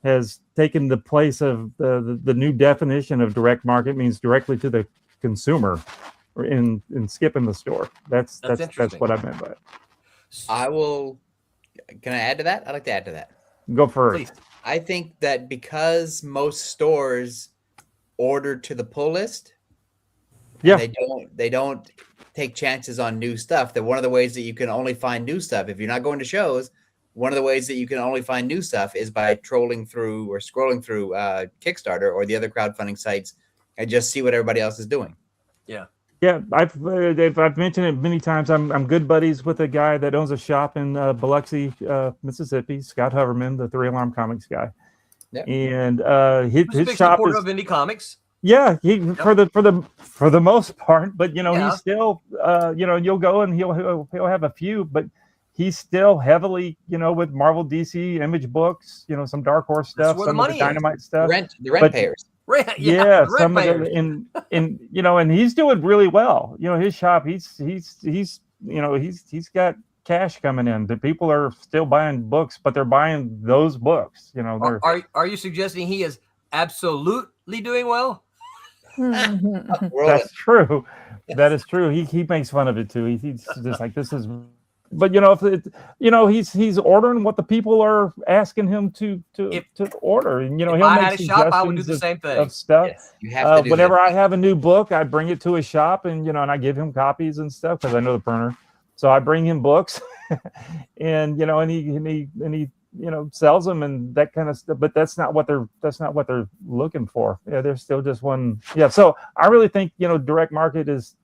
has taken the place of the new definition of direct market means directly to the consumer in skipping the store. That's what I meant by it. Can I add to that? I'd like to add to that. Go for Please. it. I think that because most stores order to the pull list, they don't take chances on new stuff. That one of the ways that you can only find new stuff, if you're not going to shows, one of the ways that you can only find new stuff is by trolling through or scrolling through Kickstarter or the other crowdfunding sites and just see what everybody else is doing. Yeah. Yeah, I've mentioned it many times. I'm good buddies with a guy that owns a shop in Biloxi, Mississippi, Scott Hoverman, the 3 Alarm Comics guy. Yep. And his big shop supporter is of indie comics. Yeah, for the most part, but he's still you'll go and he'll have a few, but he's still heavily with Marvel, DC, Image books, some Dark Horse stuff, some of the Dynamite stuff, the rent payers. Some of them, and he's doing really well. His shop, he's he's got cash coming in. The people are still buying books, but they're buying those books. Are you suggesting he is absolutely doing well? That's true. That is true. He makes fun of it too. He's just like, this is, but he's ordering what the people are asking him to order, and he'll I make had a shop, I would do suggestions the same thing of stuff. Yes, you have to do whenever that. I have a new book, I bring it to a shop, and and I give him copies and stuff because I know the printer. So I bring him books, and and he sells them and that kind of stuff. But that's not what they're looking for. Yeah, they're still just one. Yeah. So I really think direct market is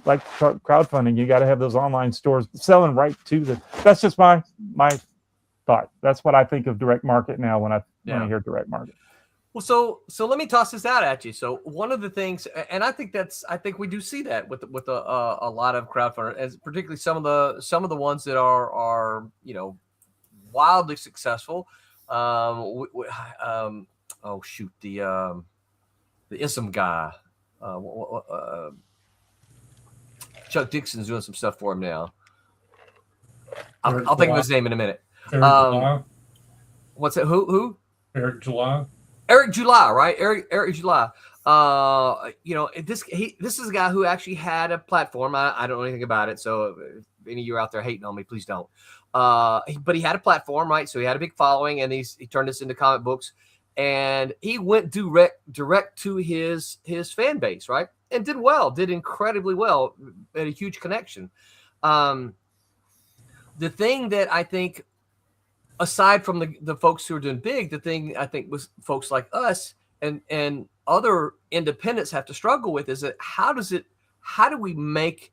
like crowdfunding. You got to have those online stores selling right to the. That's just my thought. That's what I think of direct market now when I hear direct market. Well, so let me toss this out at you. So one of the things, and I think we do see that with a lot of crowdfunders, as particularly some of the ones that are wildly successful. Oh shoot, the ISM guy, Chuck Dixon's doing some stuff for him now. I'll think of his name in a minute. Eric July. What's that? Who? Eric July. Eric July, right? Eric July. This is a guy who actually had a platform. I don't know anything about it, so if any of you are out there hating on me, please don't. But he had a platform, right? So he had a big following, and he turned this into comic books, and he went direct to his fan base, right? And did incredibly well, had a huge connection. The thing that I think, aside from the folks who are doing big, the thing I think was folks like us and other independents have to struggle with is that how do we make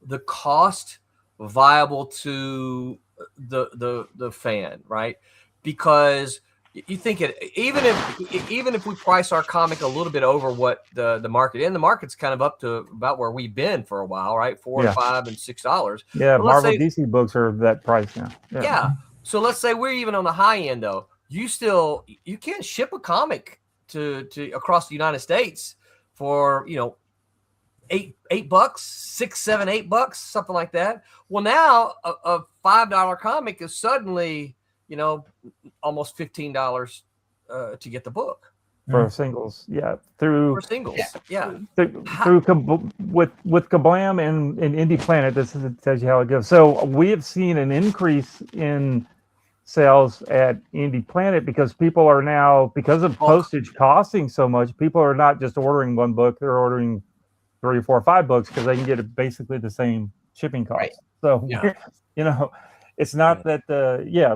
the cost viable to the fan, right? Because you think even if we price our comic a little bit over what the market, and the market's kind of up to about where we've been for a while, right? $4, $5, and $6. Yeah, Marvel DC books are that price now. Yeah. So let's say we're even on the high end though. You can't ship a comic to across the United States for $8, $6, $7, $8, something like that. Well, now a $5 comic is suddenly almost $15 to get the book for singles. Yeah, through with Kablam and Indie Planet. This tells you how it goes. So we have seen an increase in sales at Indie Planet because people are now, because of postage costing so much, people are not just ordering one book, they're ordering 3, 4, 5 books because they can get basically the same shipping cost. Right. So it's not that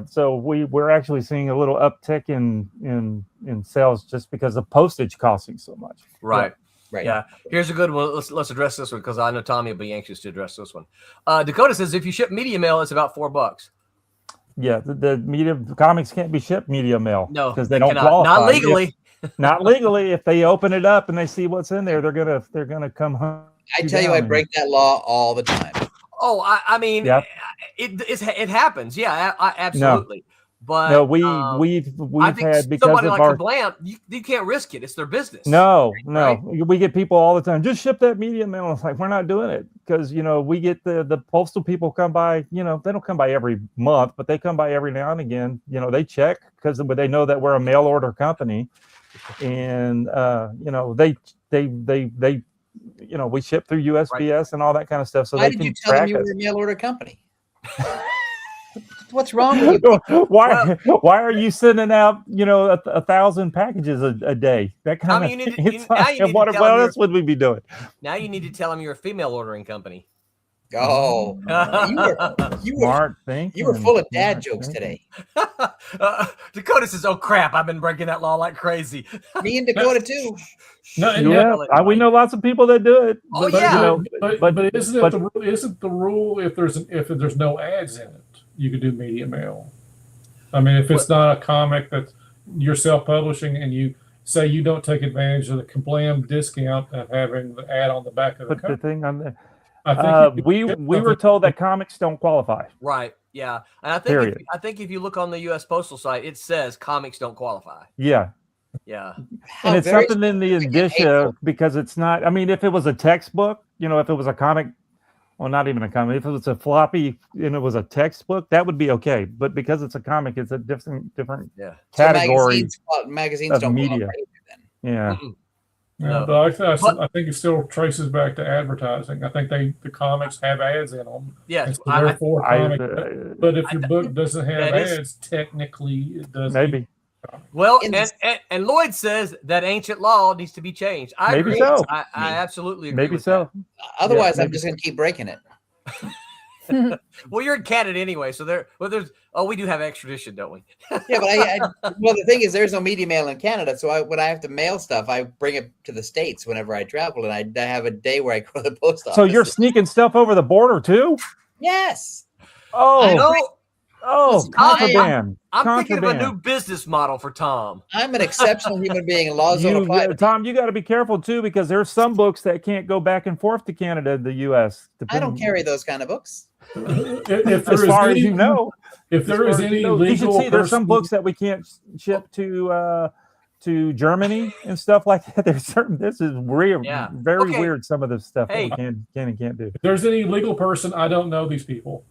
so we're actually seeing a little uptick in sales just because of postage costing so much. Right. Right. Yeah. Here's a good one. Let's address this one because I know Tommy will be anxious to address this one. Dakota says if you ship media mail, it's about $4. Yeah, the media comics can't be shipped media mail. No, because they don't qualify. Not legally. Not legally. If they open it up and they see what's in there, they're gonna come home. I tell you, I break that law all the time. Oh, I mean, it happens. Yeah, absolutely. No. But no, we've had, because somebody of like our Kablam, you can't risk it. It's their business. No, right? We get people all the time. Just ship that media mail. It's like, we're not doing it because we get the postal people come by. They don't come by every month, but they come by every now and again. They check because they know that we're a mail order company, and they we ship through USPS and all that kind of stuff. So why did you tell them you were a mail order company? What's wrong with you? Why are you sending out 1,000 packages a day? That kind of what else would we be doing? Now you need to tell them you're a female ordering company. Oh, you were full of dad jokes today. Dakota says, "Oh crap, I've been breaking that law like crazy." Me and Dakota too. We know lots of people that do it. Oh, but isn't the rule if there's no ads in it, you can do media mail? I mean, if it's not a comic that you're self-publishing and you say you don't take advantage of the Kablam discount of having the ad on the back of the cover. The thing on the. I think we were told that comics don't qualify. Right. Yeah. And I think if you look on the U.S. Postal site, it says comics don't qualify. Yeah. Yeah. And it's something in the indicia because it's not. I mean, if it was a textbook, if it was a comic well, not even a comic. If it was a floppy and it was a textbook, that would be okay. But because it's a comic, it's a different category. So magazines of don't media. go up then. Yeah. Yeah, No. but I think it still traces back to advertising. I think the comics have ads in them. Yes, So therefore, but if your book doesn't have that is- ads, technically it doesn't. Maybe. well, In and Lloyd says that ancient law needs to be changed. I Maybe agree. so. I absolutely agree. Maybe with so. Otherwise, Yeah, I'm just going to keep breaking it. that. Well, you're in Canada anyway, so there's we do have extradition, don't we? Yeah, but well, the thing is, there's no media mail in Canada, so when I have to mail stuff, I bring it to the States whenever I travel, and I have a day where I go to the post office. So you're sneaking stuff over the border too? Yes. I know. Oh, contraband. I'm thinking of a new business model for Tom. I'm an exceptional human being, and laws don't apply. Tom, you got to be careful too, because there's some books that can't go back and forth to Canada and the U.S. I don't carry those kind of books. If As far as you know, if there is any legal, you should see there's some books that we can't ship to Germany and stuff like that. There's certain. This is weird, very weird. Some of the stuff that we can and can't do. If there's any legal person, I don't know these people.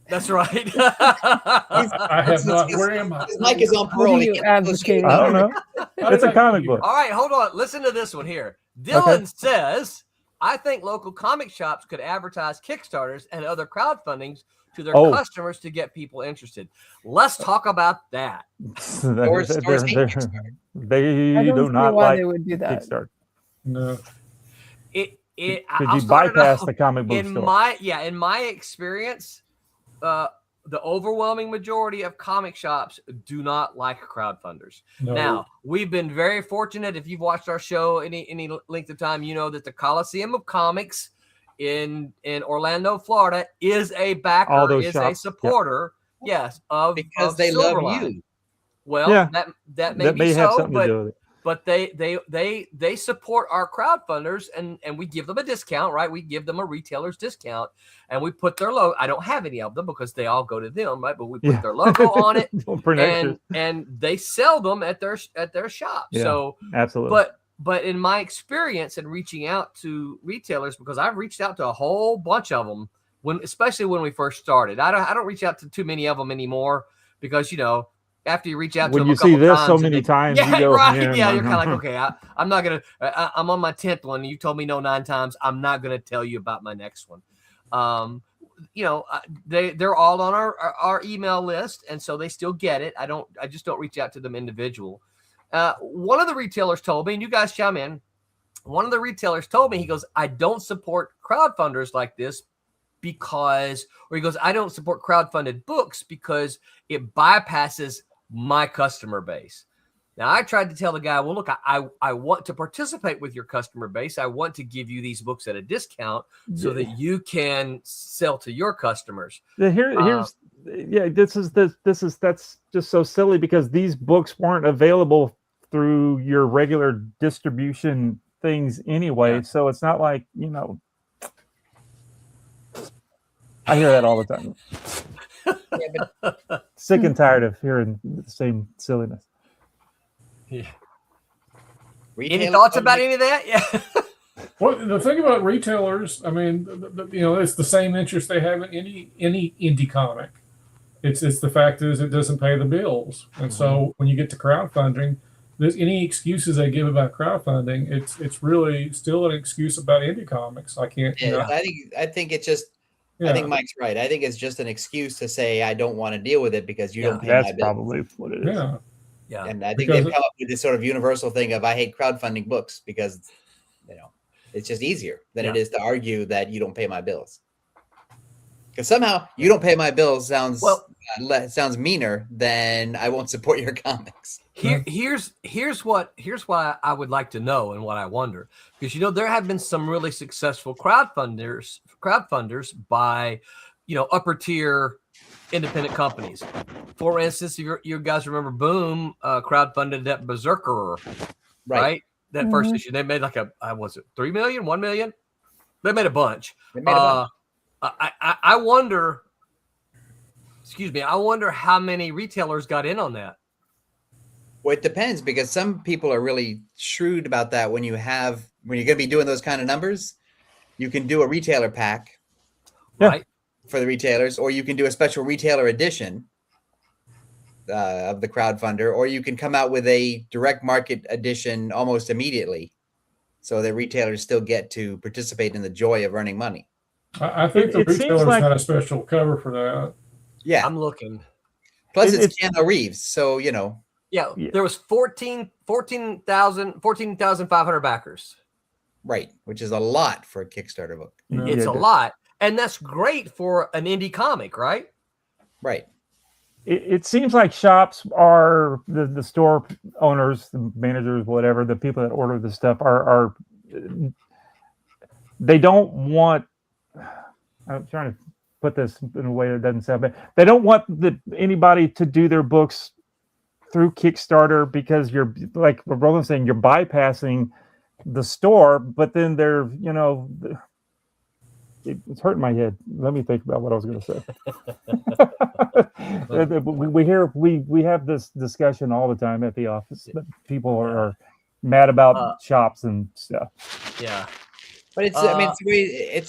That's right. I have not. Where am I? Mike is on parole. He can't advocate? I don't know. It's a comic book. All right, hold on. Listen to this one here. Dylan says, I think local comic shops could advertise Kickstarters and other crowdfundings to their customers to get people interested. Let's talk about that. They do not why like they would do that. Kickstarter. No. Could you bypass the comic book store? In my experience, the overwhelming majority of comic shops do not like crowdfunders. No. Now, we've been very fortunate. If you've watched our show any length of time, you know that the Coliseum of Comics in Orlando, Florida, is a backer, is a supporter, because of they Silverline. love you. Well, that may have so, something to do with it. But they support our crowdfunders, and we give them a discount, right? We give them a retailer's discount, and we put their logo. I don't have any of them because they all go to them, right? But we put their logo on it, and they sell them at their shop. Yeah, so absolutely. But in my experience in reaching out to retailers, because I've reached out to a whole bunch of them especially when we first started. I don't reach out to too many of them anymore because after you reach out to them, when you see this so many times, you go, right? Yeah, you're kind of like, okay, I'm not gonna. I'm on my 10th one. And you told me no 9 times. I'm not gonna tell you about my next one. They're all on our email list, and so they still get it. I just don't reach out to them individual. One of the retailers told me, and you guys chime in. One of the retailers told me, he goes, I don't support crowdfunders like this I don't support crowdfunded books because it bypasses my customer base. Now, I tried to tell the guy, well, look, I want to participate with your customer base. I want to give you these books at a discount so that you can sell to your customers. That's just so silly because these books weren't available through your regular distribution things anyway. Yeah. So it's not like, I hear that all the time. Sick and tired of hearing the same silliness. Yeah. Any thoughts about any of that? Yeah. Well, the thing about retailers, I mean, it's the same interest they have in any indie comic. It's the fact is it doesn't pay the bills, and so when you get to crowdfunding, there's any excuses they give about crowdfunding. It's really still an excuse about indie comics. I can't. Yeah, I think it's just. Yeah. I think Mike's right. I think it's just an excuse to say I don't want to deal with it because you don't pay my bills. That's probably what it is. Yeah. Yeah. And I think they've come up with this sort of universal thing of I hate crowdfunding books because, it's just easier than it is to argue that you don't pay my bills. Because somehow you don't pay my bills sounds meaner than I won't support your comics. Here's what I would like to know and what I wonder, because there have been some really successful crowdfunders by upper tier independent companies. For instance, you guys remember Boom crowdfunded that Berserker, right? That first issue. They made like was it 3 million, 1 million? They made a bunch. I wonder. Excuse me. I wonder how many retailers got in on that. Well, it depends because some people are really shrewd about that. When you're going to be doing those kind of numbers, you can do a retailer pack Right. For the retailers, or you can do a special retailer edition of the crowdfunder, or you can come out with a direct market edition almost immediately, so that retailers still get to participate in the joy of earning money. I think the It seems retailers like- had a special cover for that. Yeah. I'm looking. Plus, it's Keanu Reeves, so Yeah, there was 14,500 backers. Right, which is a lot for a Kickstarter book. It's a lot, and that's great for an indie comic, right? Right. It seems like shops are the store owners, the managers, whatever, the people that order the stuff are they don't want. I'm trying to put this in a way that doesn't sound bad. They don't want anybody to do their books through Kickstarter, because you're, like Roland's saying, you're bypassing the store, but then they're, it's hurting my head. Let me think about what I was going to say. we have this discussion all the time at the office. People are mad about shops and stuff. Yeah. But it's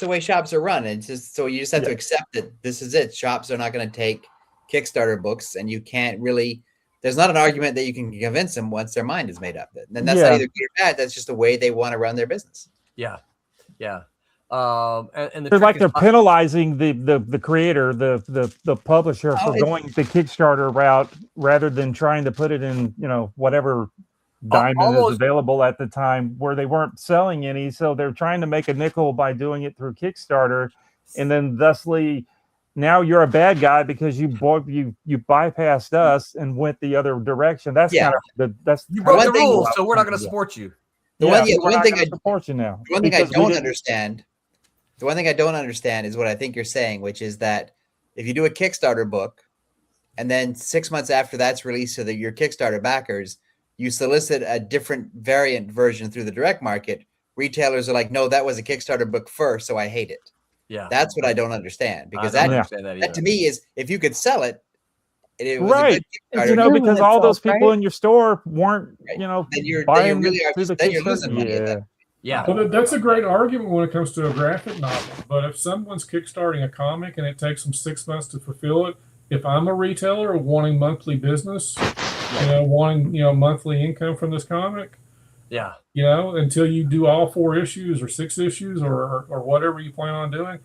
the way shops are run. It's just, so you just have to accept that this is it. Shops are not going to take Kickstarter books, and you can't really, there's not an argument that you can convince them once their mind is made up. And that's not either good or bad. That's just the way they want to run their business. Yeah. Yeah. And they're like they're penalizing the creator, the publisher for going the Kickstarter route rather than trying to put it in, whatever diamond is available at the time, where they weren't selling any. So they're trying to make a nickel by doing it through Kickstarter. And then thusly, now you're a bad guy because you bypassed us and went the other direction. That's kind of that's you broke the rules, so we're not going to support you. The one thing I don't understand is what I think you're saying, which is that if you do a Kickstarter book and then 6 months after that's released to your Kickstarter backers, you solicit a different variant version through the direct market, retailers are like, no, that was a Kickstarter book first, so I hate it. Yeah. That's what I don't understand, because that to me is, if you could sell it, it was right. Because all those people in your store weren't, then you're buying then you're losing money. Yeah. Well, that's a great argument when it comes to a graphic novel. But if someone's kickstarting a comic and it takes them 6 months to fulfill it, if I'm a retailer wanting monthly business, wanting monthly income from this comic, until you do all 4 issues or 6 issues or whatever you plan on doing,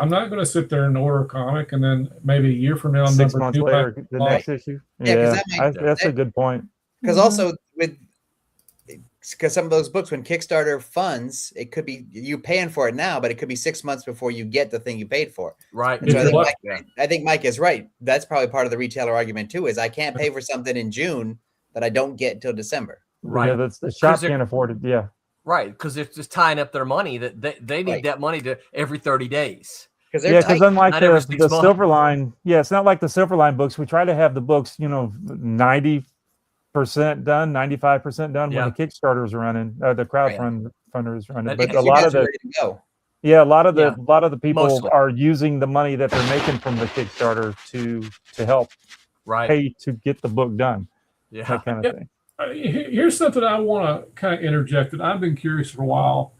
I'm not going to sit there and order a comic and then maybe a year from now, 6 months later, the next issue. Yeah, that's a good point. Because also because some of those books, when Kickstarter funds, it could be you paying for it now, but it could be 6 months before you get the thing you paid for. Right. So I think Mike is right. That's probably part of the retailer argument too, is I can't pay for something in June that I don't get until December. Right. Yeah, that's the shop can't afford it. Yeah. Right. Because it's just tying up their money that they need that money to every 30 days. Because unlike the Silverline, it's not like the Silverline books. We try to have the books, 90% done, 95% done when the Kickstarter is running, the crowdfunder is running. But a lot of the people are using the money that they're making from the Kickstarter to help pay to get the book done. Yeah, that kind of thing. Here's something I want to kind of interject, and I've been curious for a while.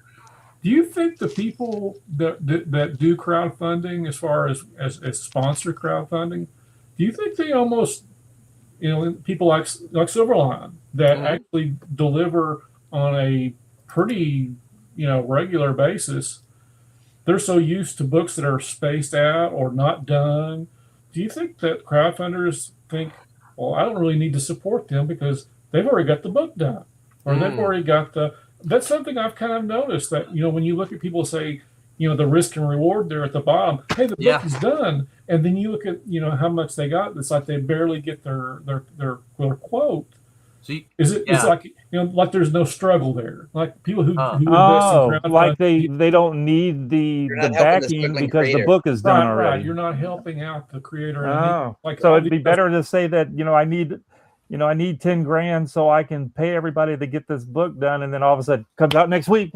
Do you think the people that do crowdfunding, as far as sponsor crowdfunding, do you think they almost, people like Silverline that actually deliver on a pretty, regular basis, they're so used to books that are spaced out or not done? Do you think that crowdfunders think, well, I don't really need to support them because they've already got the book done, or they've already got that's something I've kind of noticed, that, when you look at people say, the risk and reward there at the bottom, hey, the book is done. And then you look at, how much they got. It's like they barely get their quote. See, it's like, like there's no struggle there. Like people who invest in crowdfunding, like they don't need the backing because the book is done already. Right. You're not helping out the creator. So it'd be better to say that, I need 10 grand so I can pay everybody to get this book done, and then all of a sudden it comes out next week.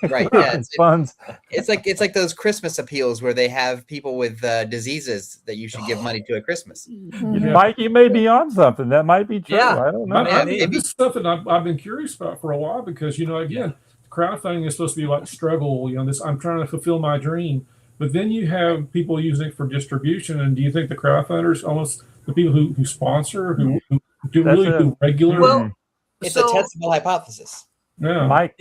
Right. Yeah, funds. It's like those Christmas appeals where they have people with diseases that you should give money to at Christmas. Mike, you may be on something. That might be true. Yeah. I don't know. This is something I've been curious about for a while, because again, crowdfunding is supposed to be like struggle. I'm trying to fulfill my dream. But then you have people using it for distribution. And do you think the crowdfunders, almost the people who sponsor, who do regular? Well, it's a testable hypothesis. Yeah. Mike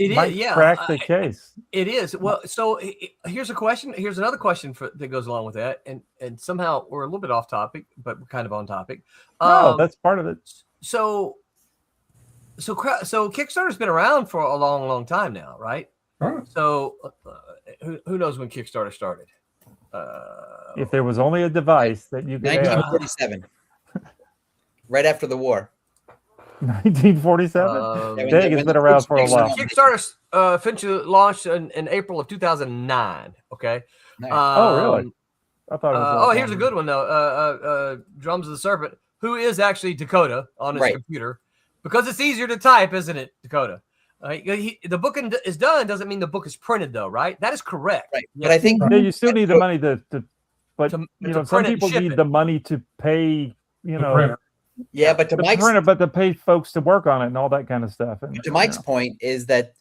cracked the case. It is. Well, so here's a question. Here's another question that goes along with that, and somehow we're a little bit off topic, but we're kind of on topic. No, that's part of it. So Kickstarter's been around for a long, long time now, right? Huh. So who knows when Kickstarter started? If there was only a device that you could 1947, right after the war. 1947. Dang, it's been around for a while. Kickstarter officially launched in April of 2009. Okay. Nice. Oh, really? I thought it was. Here's a good one though. Drums of the Serpent, who is actually Dakota on his computer, because it's easier to type, isn't it, Dakota? The book is done doesn't mean the book is printed, though, right? That is correct. Right. But I think you still need the money but some people need the money to pay, Yeah, but to Mike's printer, but to pay folks to work on it and all that kind of stuff. And to Mike's point is that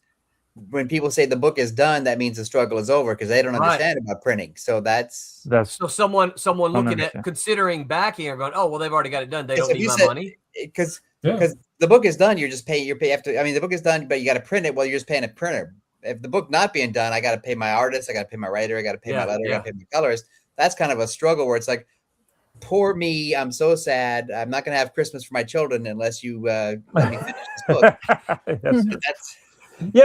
when people say the book is done, that means the struggle is over because they don't understand about printing. So that's so someone looking at considering backing or going, oh well, they've already got it done. They don't need my money because the book is done. You're just paying. The book is done, but you got to print it. Well, you're just paying a printer. If the book not being done, I got to pay my artist. I got to pay my writer. I got to pay my letter. I got to pay my colorist. That's kind of a struggle where it's like, poor me, I'm so sad. I'm not going to have Christmas for my children unless you let me finish this book.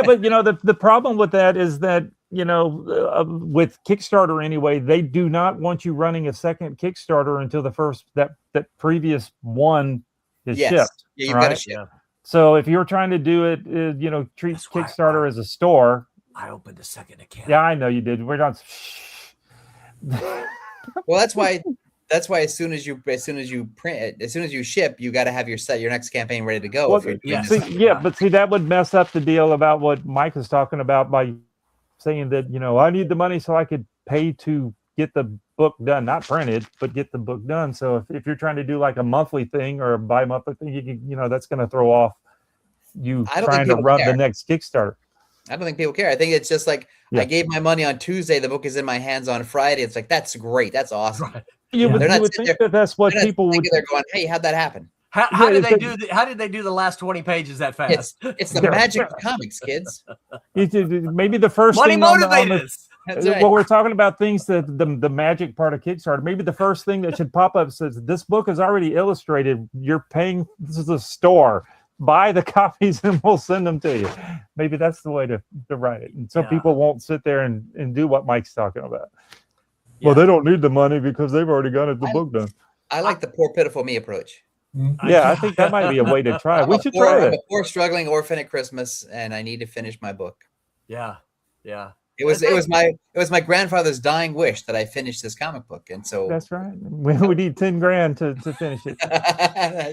But the problem with that is that, with Kickstarter anyway, they do not want you running a second Kickstarter until the first, that previous one is shipped. Yeah, you've got to ship. So if you're trying to do it, treat Kickstarter as a store. I opened a second account. Yeah, I know you did. We're not. Well, that's why as soon as you print, as soon as you ship, you got to have your next campaign ready to go. Well, but that would mess up the deal about what Mike was talking about by saying that, I need the money so I could pay to get the book done, not printed, but get the book done. So if you're trying to do like a monthly thing or a bi-monthly thing, that's going to throw off you trying to run the next Kickstarter. I don't think people care. I think it's just like, I gave my money on Tuesday. The book is in my hands on Friday. It's like, that's great. That's awesome. Right. You would think that's what people would. They're going, hey, how'd that happen? How did they do the last 20 pages that fast? It's the magic of comics, kids. Maybe the first money thing motivated us. Well, we're talking about things that the magic part of Kickstarter. Maybe the first thing that should pop up says, this book is already illustrated. You're paying. This is a store. Buy the copies and we'll send them to you. Maybe that's the way to write it. And so people won't sit there and do what Mike's talking about. Yeah. Well, they don't need the money because they've already got the book done. I like the poor, pitiful me approach. Yeah, I think that might be a way to try. We should try it. I'm a poor, struggling orphan at Christmas, and I need to finish my book. Yeah. It was my grandfather's dying wish that I finish this comic book, and so that's right. We need $10,000 to finish it.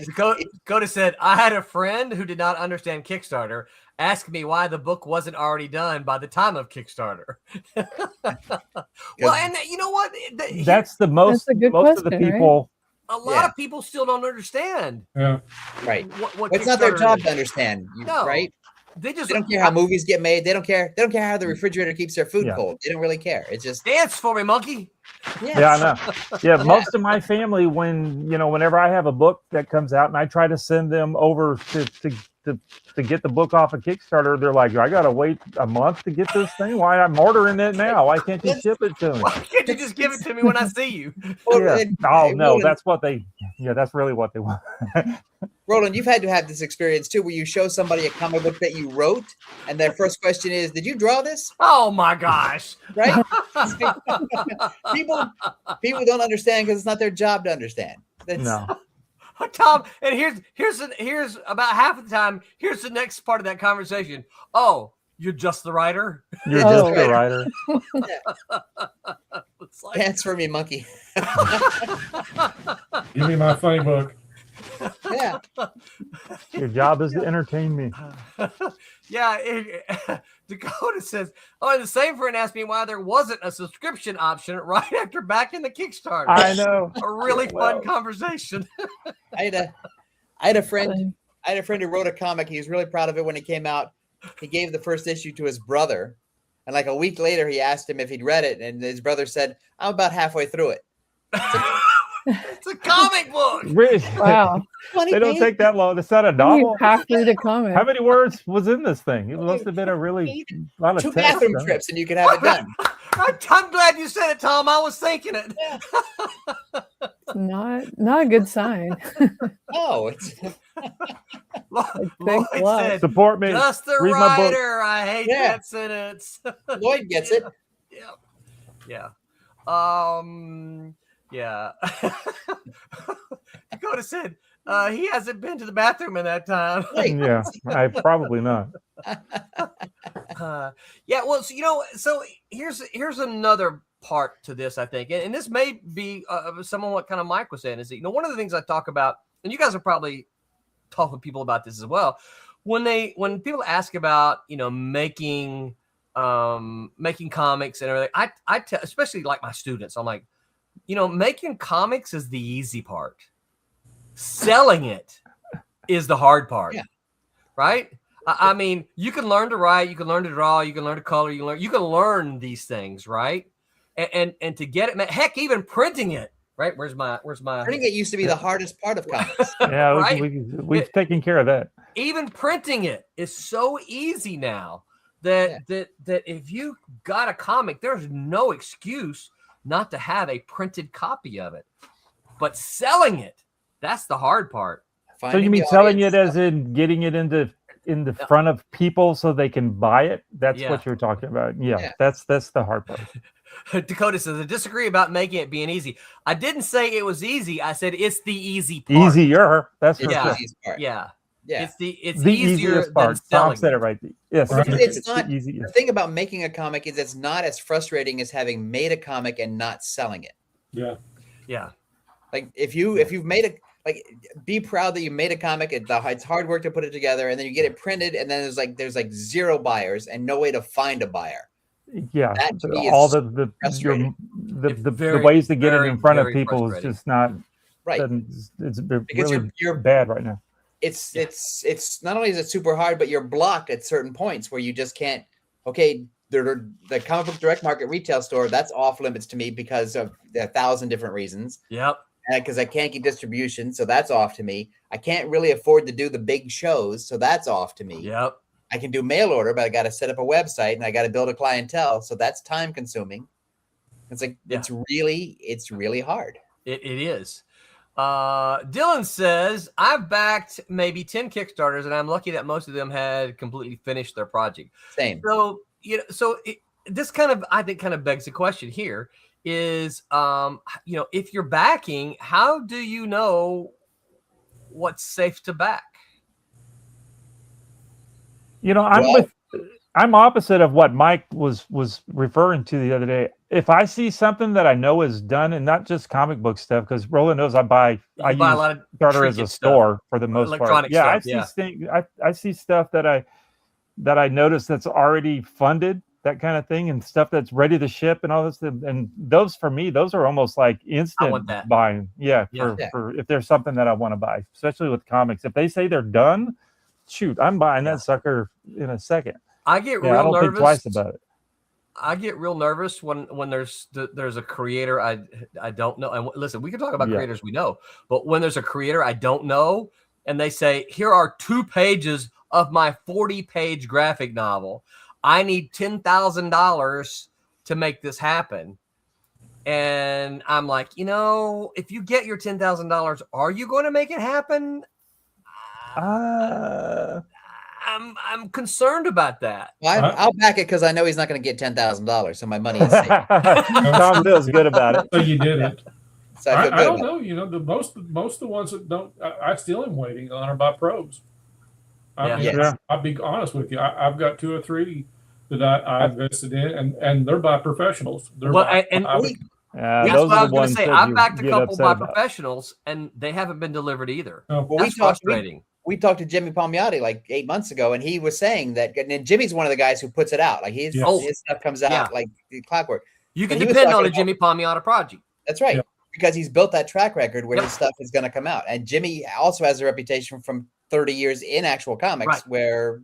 Dakota said, I had a friend who did not understand Kickstarter ask me why the book wasn't already done by the time of Kickstarter. Well, and you know what? That's a good question, of the people. Right? A lot of people still don't understand. Yeah. Right. What it's not their job to understand. Right. They don't care how movies get made. They don't care how the refrigerator keeps their food cold. They don't really care. It's just dance for me, monkey. Yeah, I know. Yeah, most of my family, whenever I have a book that comes out and I try to send them over to get the book off of Kickstarter, they're like, I gotta wait a month to get this thing. Why I'm ordering it now? Why can't you ship it to me? Why can't you just give it to me when I see you? That's really what they want. Roland, you've had to have this experience too, where you show somebody a comic book that you wrote, and their first question is, "Did you draw this?" Oh my gosh! Right? people don't understand because it's not their job to understand. No. Tom, and here's about half of the time. Here's the next part of that conversation. Oh, you're just the writer. You're just the writer. Dance for me, monkey. Give me my funny book. Yeah. Your job is to entertain me. Dakota says, and the same friend asked me why there wasn't a subscription option right after backing the Kickstarter. I know. A really fun conversation. I had a friend who wrote a comic. He was really proud of it when it came out. He gave the first issue to his brother. And like a week later, he asked him if he'd read it, and his brother said, "I'm about halfway through it." It's a comic book. Wow. They don't take that long. It's not a You novel. half through the comic. How many words was in this thing? It must have been a really lot of 2 text. bathroom trips, and you could have it done. I'm glad you said it, Tom. I was thinking it. Not a good sign. No, it's Lloyd luck. said, Support me. just the Read my book. writer. I hate Yeah. that sentence. Lloyd gets it. Yeah. Yeah. Dakota said he hasn't been to the bathroom in that time. Yeah, I probably not. Yeah, well, so here's another part to this, I think, and this may be some of what kind of Mike was saying is that, one of the things I talk about, and you guys are probably talking with people about this as well, when people ask about making comics and everything, I tell, especially like my students, I'm like, making comics is the easy part. Selling it is the hard part. Yeah. Right? I mean, you can learn to write, you can learn to draw, you can learn to color, you can learn these things, right? And to get it, heck, even printing it, right? Where's my Printing it used to be the hardest part of comics. Yeah, right? we've taken care of that. Even printing it is so easy now that if you got a comic, there's no excuse not to have a printed copy of it. But selling it, that's the hard part. So you mean selling it as in getting it in the front of people so they can buy it? That's what you're talking about. Yeah. That's the hard part. Dakota says, I disagree about making it being easy. I didn't say it was easy. I said it's the easy part. Easier. That's for It's sure. the easiest part. Yeah. Yeah. It's the easiest easier part. than selling Tom said it right. Yes. Right. It's not the easiest. The thing about making a comic is it's not as frustrating as having made a comic and not selling it. Yeah. Yeah. Like if you've made be proud that you made a comic. It's hard work to put it together, and then you get it printed, and then there's like 0 buyers and no way to find a buyer. Yeah, That to me is all the ways to get it in front of people is just not right. It's Because really you're bad right now. It's not only is it super hard, but you're blocked at certain points where you just can't. Okay, the comic book direct market retail store, that's off limits to me because of 1,000 different reasons. Yep. Because I can't get distribution, so that's off to me. I can't really afford to do the big shows, so that's off to me. Yep. I can do mail order, but I got to set up a website and I got to build a clientele, so that's time consuming. It's like it's really hard. It is. Dylan says, I've backed maybe 10 Kickstarters, and I'm lucky that most of them had completely finished their project. Same. So this kind of begs the question here is, if you're backing, how do you know what's safe to back? I'm opposite of what Mike was referring to the other day. If I see something that I know is done, and not just comic book stuff, because Roland knows I buy a lot of Kickstarter as a store for the most part. Yeah, I see stuff that I notice that's already funded, that kind of thing, and stuff that's ready to ship and all this. And those, for me, those are almost like instant buying. Yeah, for if there's something that I want to buy, especially with comics. If they say they're done, shoot, I'm buying that sucker in a second. I get real nervous. I don't think twice about it. I get real nervous when there's a creator I don't know. And listen, we can talk about creators we know, but when there's a creator I don't know, and they say, here are 2 pages of my 40-page graphic novel. I need $10,000 to make this happen. And I'm like, if you get your $10,000, are you going to make it happen? I'm concerned about that. Well, I'll back it because I know he's not going to get $10,000, so my money is safe. Tom feels good about it. So you did it. So I don't know. Most of the ones that don't, I still am waiting on are by pros. I'll be honest with you. I've got 2 or 3 that I invested in, and they're by professionals. That's what I was going to say. I've backed a couple by professionals, and they haven't been delivered either. Oh. Well, that's frustrating. We talked to Jimmy Palmiotti like 8 months ago, and he was saying that. And Jimmy's one of the guys who puts it out. Like his stuff comes out like clockwork. You can depend on a Jimmy Palmiotti project. That's right, because he's built that track record where his stuff is going to come out. And Jimmy also has a reputation from 30 years in actual comics, where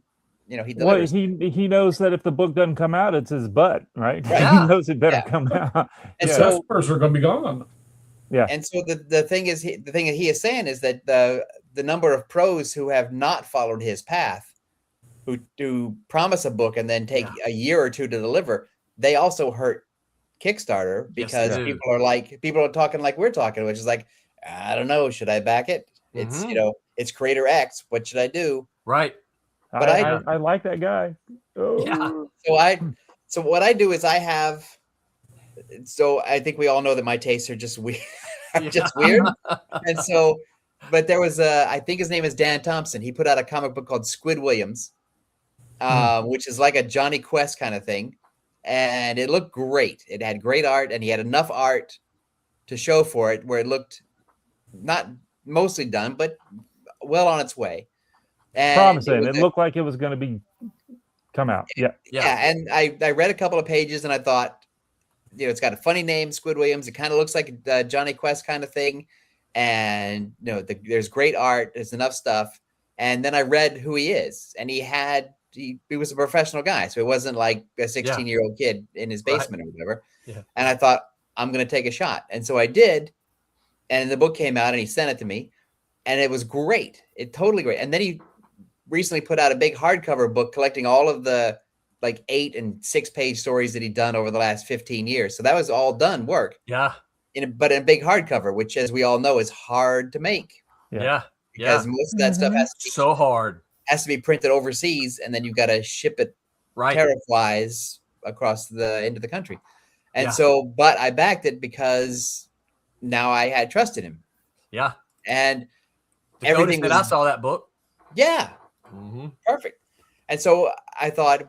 he Well, delivers. he knows that if the book doesn't come out, it's his butt, right? Yeah. He knows it better come out. And Yeah. so Customers are going to be gone. Yeah. And so the thing that he is saying is that the number of pros who have not followed his path, who promise a book and then take a year or two to deliver, they also hurt Kickstarter because people are talking like we're talking, which is like, I don't know, should I back it? It's it's creator X. What should I do? Right. But I like that guy. Oh. Yeah. So what I do is I have. So I think we all know that my tastes are just weird, and so. But there was I think his name is Dan Thompson. He put out a comic book called Squid Williams, which is like a Johnny Quest kind of thing. And it looked great. It had great art, and he had enough art to show for it where it looked not mostly done, but well on its way. And promising. It looked like it was going to come out. Yeah. And I read a couple of pages, and I thought, it's got a funny name, Squid Williams. It kind of looks like a Johnny Quest kind of thing. And there's great art. There's enough stuff. And then I read who he is, and he was a professional guy. So it wasn't like a 16-year-old kid in his basement or whatever. Yeah. And I thought, I'm going to take a shot. And so I did. And the book came out, and he sent it to me, and it was great. Totally great. And then he recently put out a big hardcover book collecting all of the 8 and 6 page stories that he'd done over the last 15 years. So that was all done work. Yeah. But in a big hardcover, which, as we all know, is hard to make. Yeah. Because most of that stuff has to be printed overseas, and then you've got to ship it tariff-wise across the end of the country. And but I backed it because now I had trust in him. Yeah. And everything I saw that book. Yeah. Mm-hmm. Perfect. And so I thought,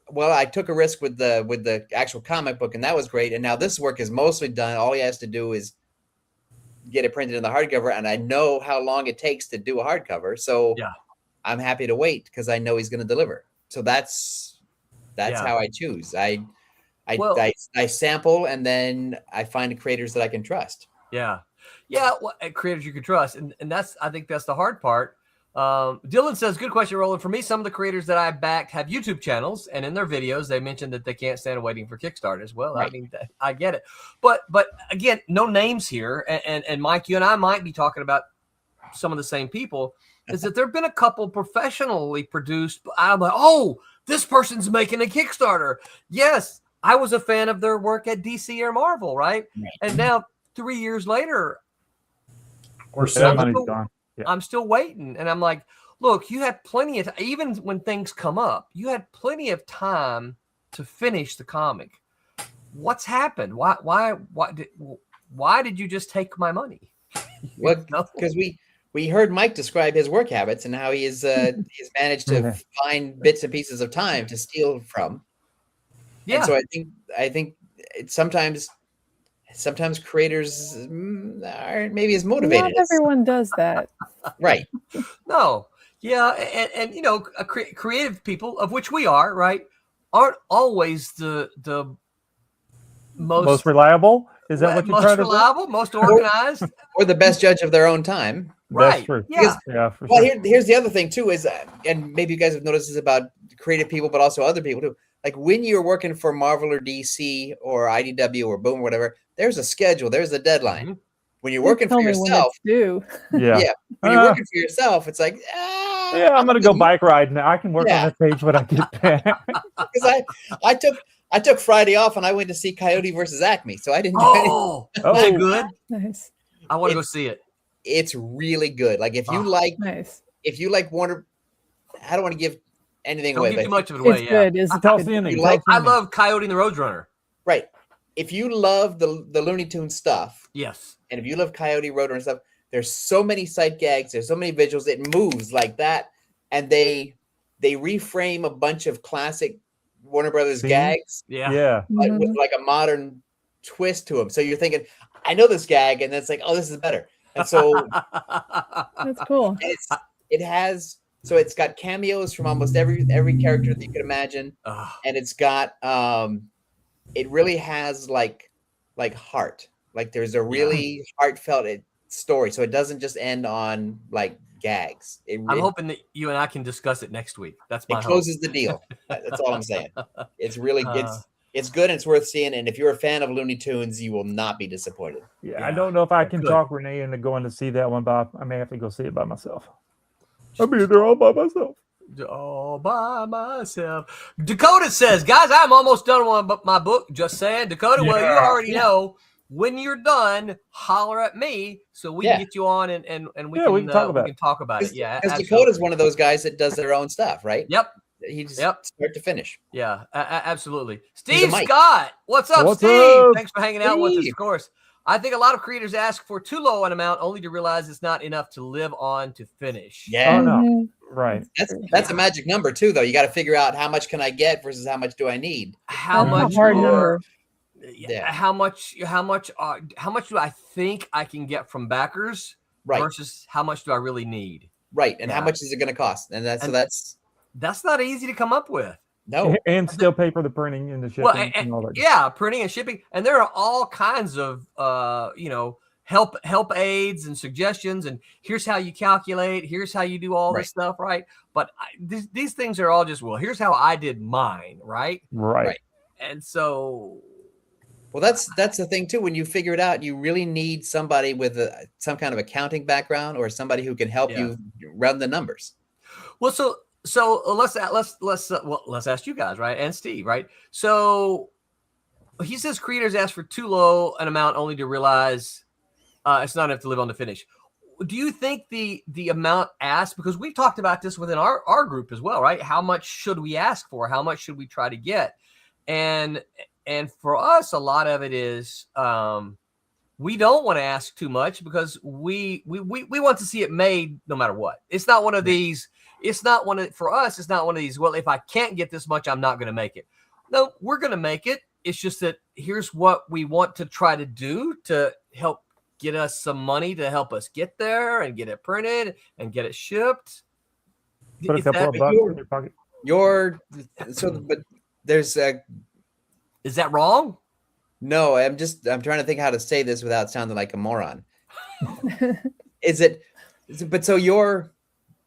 well, I took a risk with the actual comic book, and that was great. And now this work is mostly done. All he has to do is get it printed in the hardcover, and I know how long it takes to do a hardcover. So I'm happy to wait because I know he's going to deliver. So that's how I choose. I sample, and then I find creators that I can trust. Yeah. Well, creators you can trust, and I think that's the hard part. Dylan says, good question, Roland. For me, some of the creators that I backed have YouTube channels, and in their videos, they mentioned that they can't stand waiting for Kickstarter as well. Right. I mean, I get it. But again, no names here. And Mike, you and I might be talking about some of the same people. Is that there have been a couple professionally produced. I'm like, oh, this person's making a Kickstarter. Yes, I was a fan of their work at DC or Marvel, right? And now 3 years later, or 7 gone. Yeah. I'm still waiting. And I'm like, look, you had plenty of even when things come up, you had plenty of time to finish the comic. What's happened? Why did you just take my money? Well, because we heard Mike describe his work habits and how he's managed to find bits and pieces of time to steal from. Yeah. And so I think it's sometimes creators aren't maybe as motivated. Not everyone does that. Right. No. Yeah. And creative people, of which we are, right, aren't always the most reliable. Is that what you're trying to say? Most reliable, most organized, or the best judge of their own time. Right. That's true. Yeah. For well, sure. Here's the other thing too is, and maybe you guys have noticed this about creative people, but also other people too. Like when you're working for Marvel or DC or IDW or Boom or whatever, there's a schedule, there's a deadline. Mm-hmm. When you're working for yourself, when when you're working for yourself, it's like, I'm gonna go bike ride now. I can work on that page when I get back. Because I took Friday off and I went to see Coyote versus Acme, so I didn't. Oh, is that good? Nice. I want to go see it. It's really good. Like if you like Warner, I don't want to give anything away. Don't give too much of it away. It's good. It's tell us the ending. I love Coyote and the Roadrunner. Right. If you love the Looney Tunes stuff, yes, and if you love Coyote, Roadrunner stuff, there's so many sight gags, there's so many visuals, it moves like that, and they reframe a bunch of classic Warner Brothers gags, but with like a modern twist to them. So you're thinking, I know this gag, and it's like, oh, this is better. And so that's cool. It's got cameos from almost every character that you could imagine, and it's got it really has like heart. Like there's a really heartfelt. story, so it doesn't just end on like gags. I'm hoping that you and I can discuss it next week. That's my hope. It closes the deal. That's all I'm saying. It's really it's good and it's worth seeing. And if you're a fan of Looney Tunes, you will not be disappointed. Yeah, I don't know if I can talk Renee into going to see that one, but I may have to go see it by myself. I'll be there all by myself. All by myself. Dakota says, guys, I'm almost done with my book. Just saying. Dakota, well, you already know. When you're done, holler at me so we can get you on and we can talk about it. Yeah, because Dakota's one of those guys that does their own stuff, right? Yep. He just start to finish. Yeah, absolutely. Steve Scott, what's up, Steve? Up? Thanks for hanging out with us, of course. I think a lot of creators ask for too low an amount only to realize it's not enough to live on to finish. Yeah. Oh, no. Right. That's a magic number too, though. You got to figure out how much can I get versus how much do I need. How much hard number. Yeah. How much do I think I can get from backers versus how much do I really need? Right. And how much is it going to cost? And that's not easy to come up with. No. And still pay for the printing and the shipping and all that. Yeah, printing and shipping. And there are all kinds of help aids and suggestions, and here's how you calculate, here's how you do all this stuff, right? But these things are all just, well, here's how I did mine, right? Right. And so well, that's the thing too. When you figure it out, you really need somebody with some kind of accounting background or somebody who can help you run the numbers. Well, so let's ask you guys, right? And Steve, right? So he says creators ask for too low an amount only to realize it's not enough to live on to finish. Do you think the amount asked, because we've talked about this within our group as well, right? How much should we ask for? How much should we try to get? And for us, a lot of it is we don't want to ask too much because we want to see it made no matter what. It's not one of these. For us, it's not one of these, well, if I can't get this much, I'm not going to make it. No, we're going to make it. It's just that here's what we want to try to do to help get us some money to help us get there and get it printed and get it shipped. Put a couple of bucks in your pocket. But there's is that wrong? No, I'm trying to think how to say this without sounding like a moron.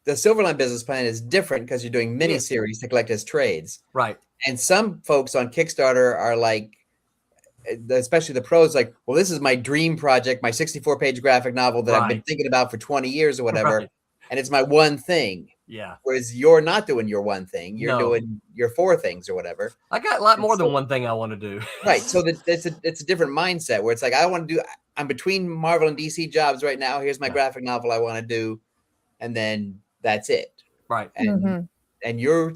The Silverline business plan is different because you're doing mini series to collect as trades. Right. And some folks on Kickstarter are like, especially the pros, like, well, this is my dream project, my 64-page graphic novel that I've been thinking about for 20 years or whatever. Right. And it's my one thing. Yeah. Whereas you're not doing your one thing. You're doing your 4 things or whatever. I got a lot more than one thing I want to do. Right. So it's a different mindset where it's like, I'm between Marvel and DC jobs right now. Here's my graphic novel I want to do. And then that's it. Right. And your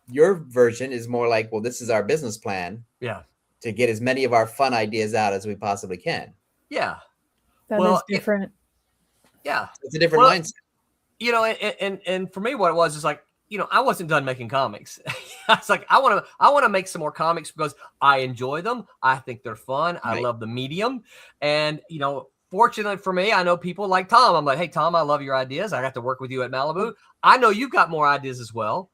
version is more like, well, this is our business plan. Yeah. To get as many of our fun ideas out as we possibly can. Yeah. That is different. It's a different mindset. You know, and for me, what it was is like, I wasn't done making comics. I was like, I want to make some more comics because I enjoy them. I think they're fun. I love the medium. And, fortunately for me, I know people like Tom. I'm like, hey, Tom, I love your ideas. I got to work with you at Malibu. I know you've got more ideas as well.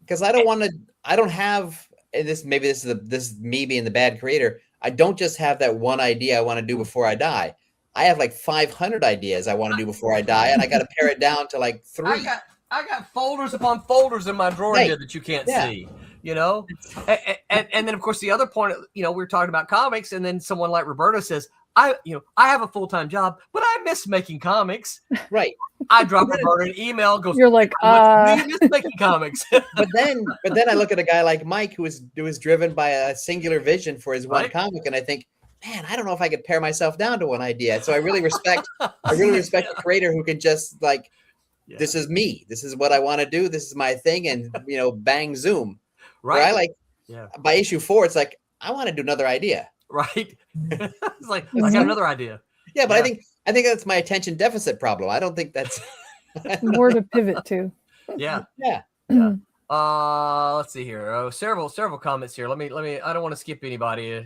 Because I don't have, and this is me being the bad creator. I don't just have that one idea I want to do before I die. I have like 500 ideas I want to do before I die, and I got to pare it down to like 3. I got folders upon folders in my drawer here that you can't see, and then of course the other point, we were talking about comics, and then someone like Roberto says, I have a full-time job, but I miss making comics. Right. I drop Roberto an email, goes, you're like, do you miss making comics? but then I look at a guy like Mike who is driven by a singular vision for his one comic, and I think, man, I don't know if I could pare myself down to one idea. So I really respect a creator who can just like, this is me. This is what I want to do. This is my thing. And, bang, zoom. Right. Where I like, by issue 4, it's like, I want to do another idea. Right. It's like, I got another idea. Yeah, but I think that's my attention deficit problem. I don't think that's more to pivot to. Yeah. Yeah. Let's see here. Several comments here. Let me, I don't want to skip anybody.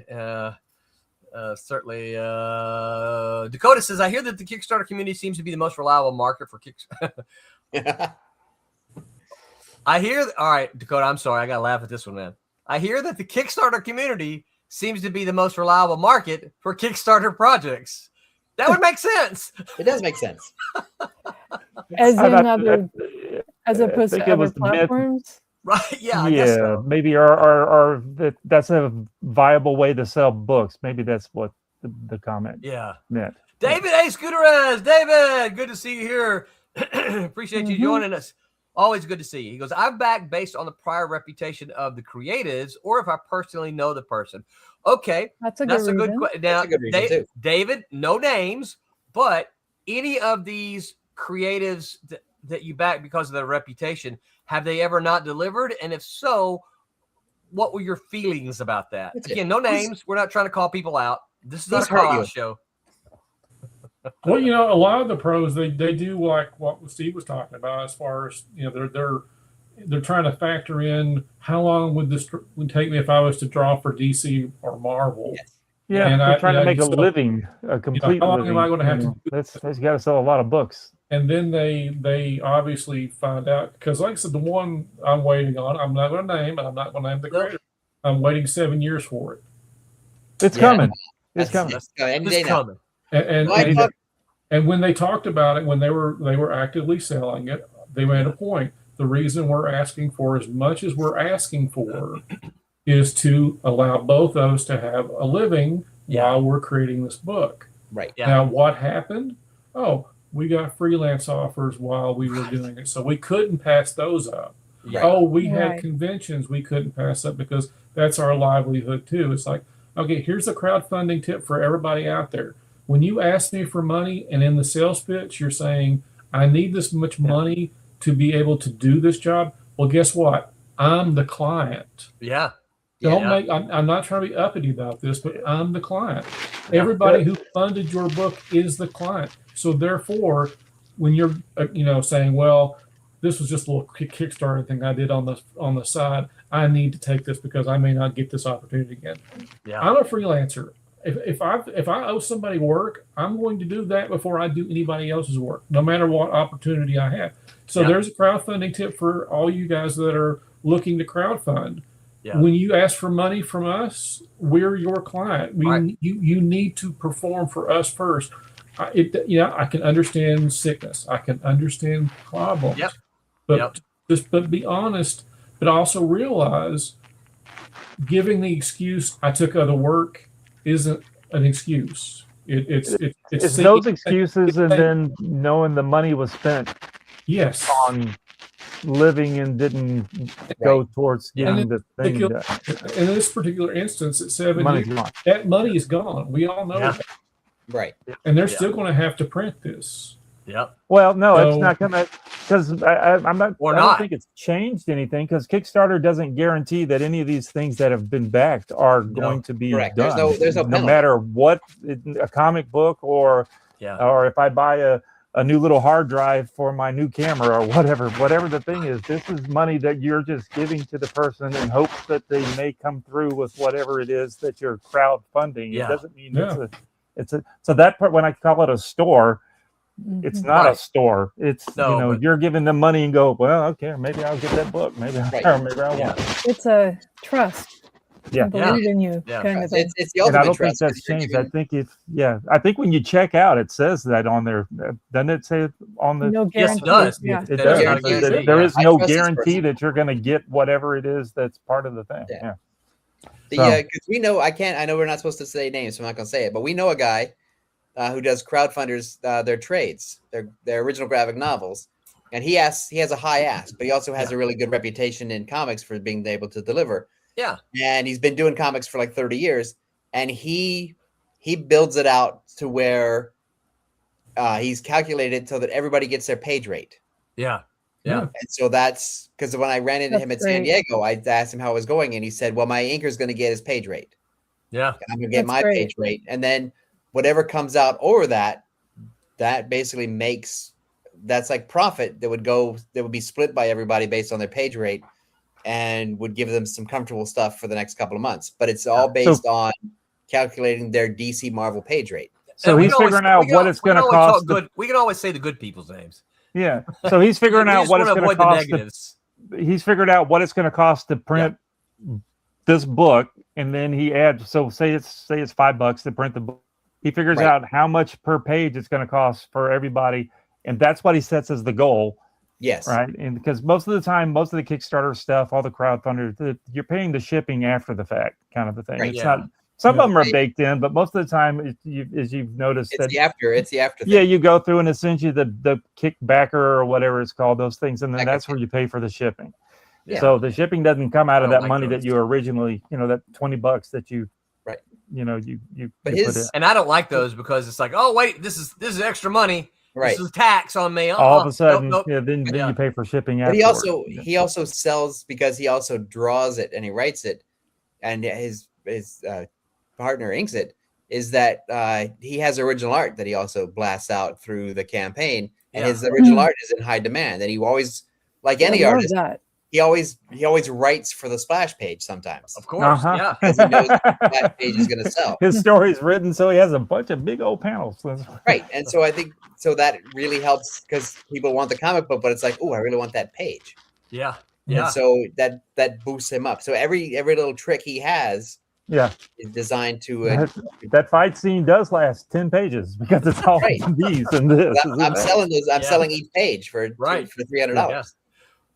Certainly, Dakota says, I hear that the Kickstarter community seems to be the most reliable market for Kickstarter. All right, Dakota, I'm sorry. I got to laugh at this one, man. I hear that the Kickstarter community seems to be the most reliable market for Kickstarter projects. That would make sense. It does make sense. As I in thought other, as I opposed think to it other was the myth. platforms. Right? Yeah, I guess so. Maybe or that's a viable way to sell books. Maybe that's what the comment meant. David A. Scooterez, David, good to see you here. Appreciate you joining us. Always good to see you. He goes, I'm back based on the prior reputation of the creatives, or if I personally know the person. Okay, that's a good question. Now, David, no names, but any of these creatives that you back because of their reputation, have they ever not delivered? And if so, what were your feelings about that? Again, no names. We're not trying to call people out. This is not a call-out show. Well, a lot of the pros they do like what Steve was talking about as far as they're trying to factor in how long would this would take me if I was to draw for DC or Marvel. Yes. Yeah, and they're trying to make a living, a complete how long living. am I going to have to do that's got to sell a lot of books. And then they obviously find out, because like I said, the one I'm waiting on, I'm not going to name, and I'm not going to name the creator. I'm waiting 7 years for it. It's coming. It's coming. It's coming. And when they talked about it, when they were actively selling it, they made a point. The reason we're asking for as much as we're asking for is to allow both of us to have a living while we're creating this book. Right. Yeah. Now, what happened? Oh, we got freelance offers while we were doing it, so we couldn't pass those up. Right. Oh, we had conventions we couldn't pass up because that's our livelihood too. It's like, okay, here's a crowdfunding tip for everybody out there. When you ask me for money and in the sales pitch, you're saying, I need this much money to be able to do this job. Well, guess what? I'm the client. Yeah. I'm not trying to be uppity about this, but I'm the client. Everybody who funded your book is the client. So therefore, when you're, saying, well, this was just a little Kickstarter thing I did on the side, I need to take this because I may not get this opportunity again. Yeah. I'm a freelancer. If I owe somebody work, I'm going to do that before I do anybody else's work, no matter what opportunity I have. So there's a crowdfunding tip for all you guys that are looking to crowdfund. Yeah. When you ask for money from us, we're your client. You need to perform for us first. I can understand sickness. I can understand problems. Yep. But be honest. But also realize, giving the excuse I took other work isn't an excuse. It's those excuses, and then knowing the money was spent. Yes. On living and didn't go towards getting the thing done. In this particular instance, at 7 years, that money is gone. We all know that. Right. And they're still going to have to print this. Yep. Well, no, it's not going to, because I'm not. Or I don't think it's changed anything, because Kickstarter doesn't guarantee that any of these things that have been backed are going to be done. There's no matter what, a comic book or if I buy a new little hard drive for my new camera or whatever the thing is, this is money that you're just giving to the person in hopes that they may come through with whatever it is that you're crowdfunding. It doesn't mean so that part, when I call it a store, it's not a store. It's you're giving them money and go, well, okay, maybe I'll get that book. Maybe I won't. It's a trust. Yeah. Believe in you kind of thing. It's the ultimate I don't trust. think that's changed. I think when you check out, it says that on there. Doesn't it say on the? No yes, it does. Yeah. It does. There is no guarantee that you're going to get whatever it is that's part of the thing. Yeah. Because we know, I know we're not supposed to say names, so I'm not going to say it, but we know a guy who does Crowdfunders, their trades, their original graphic novels. And he has a high ask, but he also has a really good reputation in comics for being able to deliver. Yeah. And he's been doing comics for like 30 years, and he builds it out to where he's calculated so that everybody gets their page rate. Yeah. Yeah. And so that's because when I ran into him at San Diego, I asked him how it was going, and he said, well, my inker's going to get his page rate. Yeah. And I'm going to get my page rate. And then whatever comes out over that basically that's like profit that would be split by everybody based on their page rate, and would give them some comfortable stuff for the next couple of months. But it's all based on calculating their DC Marvel page rate. So he's figuring out what it's going to cost. We can always say the good people's names. Yeah. So he's figuring out what it's going to cost. He's figured out what it's going to cost to print this book, and then he adds. So say it's $5 to print the book. He figures Right. out how much per page it's going to cost for everybody, and that's what he sets as the goal. Yes. Right. And because most of the time, most of the Kickstarter stuff, all the crowdfunders, you're paying the shipping after the fact kind of a thing. Right. It's Yeah. not, some of them are Right. baked in, but most of the time, as you've noticed, It's the after yeah, thing. you go through and it sends you the kickbacker or whatever it's called, those things. And then Backer. that's where you pay for the shipping. Yeah. So the shipping doesn't come out of I don't that like money those. that you originally, that $20 that you, Right. You But you put in. And I don't like those because it's like, oh wait, this is extra money. Right. This is tax on me. All of a sudden, nope. then Yeah. you pay for shipping But afterward. he also sells because he also draws it and he writes it, and his partner inks it. Is that he has original art that he also blasts out through the campaign, and his original art is in high demand. And he always, like any I love artist, that. he always writes for the splash page sometimes. Of course, Uh-huh. yeah. Because he knows the splash page is going to sell. His story's written, so he has a bunch of big old panels. Right. And so I think that really helps because people want the comic book, but it's like, oh, I really want that page. Yeah. And Yeah. so that boosts him up. So every little trick he has Yeah, is designed to. that fight scene does last 10 pages because it's all Right. these and this. I'm selling those. I'm Yeah. selling each page for Right. for $300.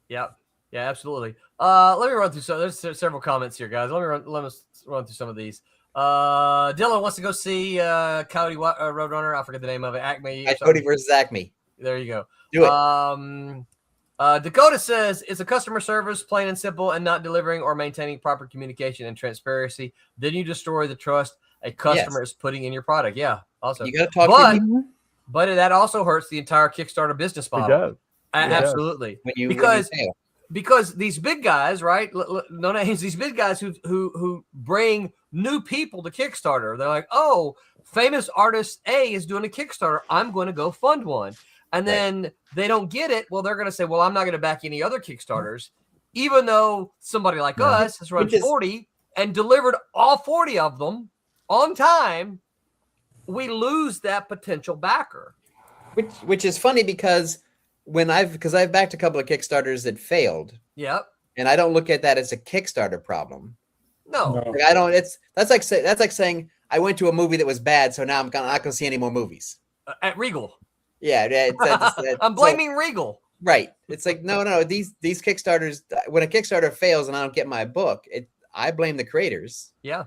Yeah. Yeah, absolutely. Let me run through some. There's several comments here, guys. Let us run through some of these. Dylan wants to go see Coyote Roadrunner. I forget the name of it. Acme. Cody versus Acme. There you go. Do it. Dakota says it's a customer service, plain and simple, and not delivering or maintaining proper communication and transparency. Then you destroy the trust a customer is putting in your product. Yeah. Also, You got to talk to people but that also hurts the entire Kickstarter business It model. does. Absolutely. when you fail. Because these big guys, right? No names. These big guys who bring new people to Kickstarter. They're like, oh, famous artist A is doing a Kickstarter. I'm going to go fund one. And then they don't get it. Well, they're going to say, well, I'm not going to back any other Kickstarters, even though somebody like us has run 40 and delivered all 40 of them on time. We lose that potential backer. Which is funny because I've backed a couple of Kickstarters that failed. Yep. And I don't look at that as a Kickstarter problem. No. Like, I don't. That's like saying I went to a movie that was bad, so now I'm not going to see any more movies. At Regal. Yeah, I'm blaming Regal. Right. It's like no. These Kickstarters. When a Kickstarter fails and I don't get my book, I blame the creators. Yeah.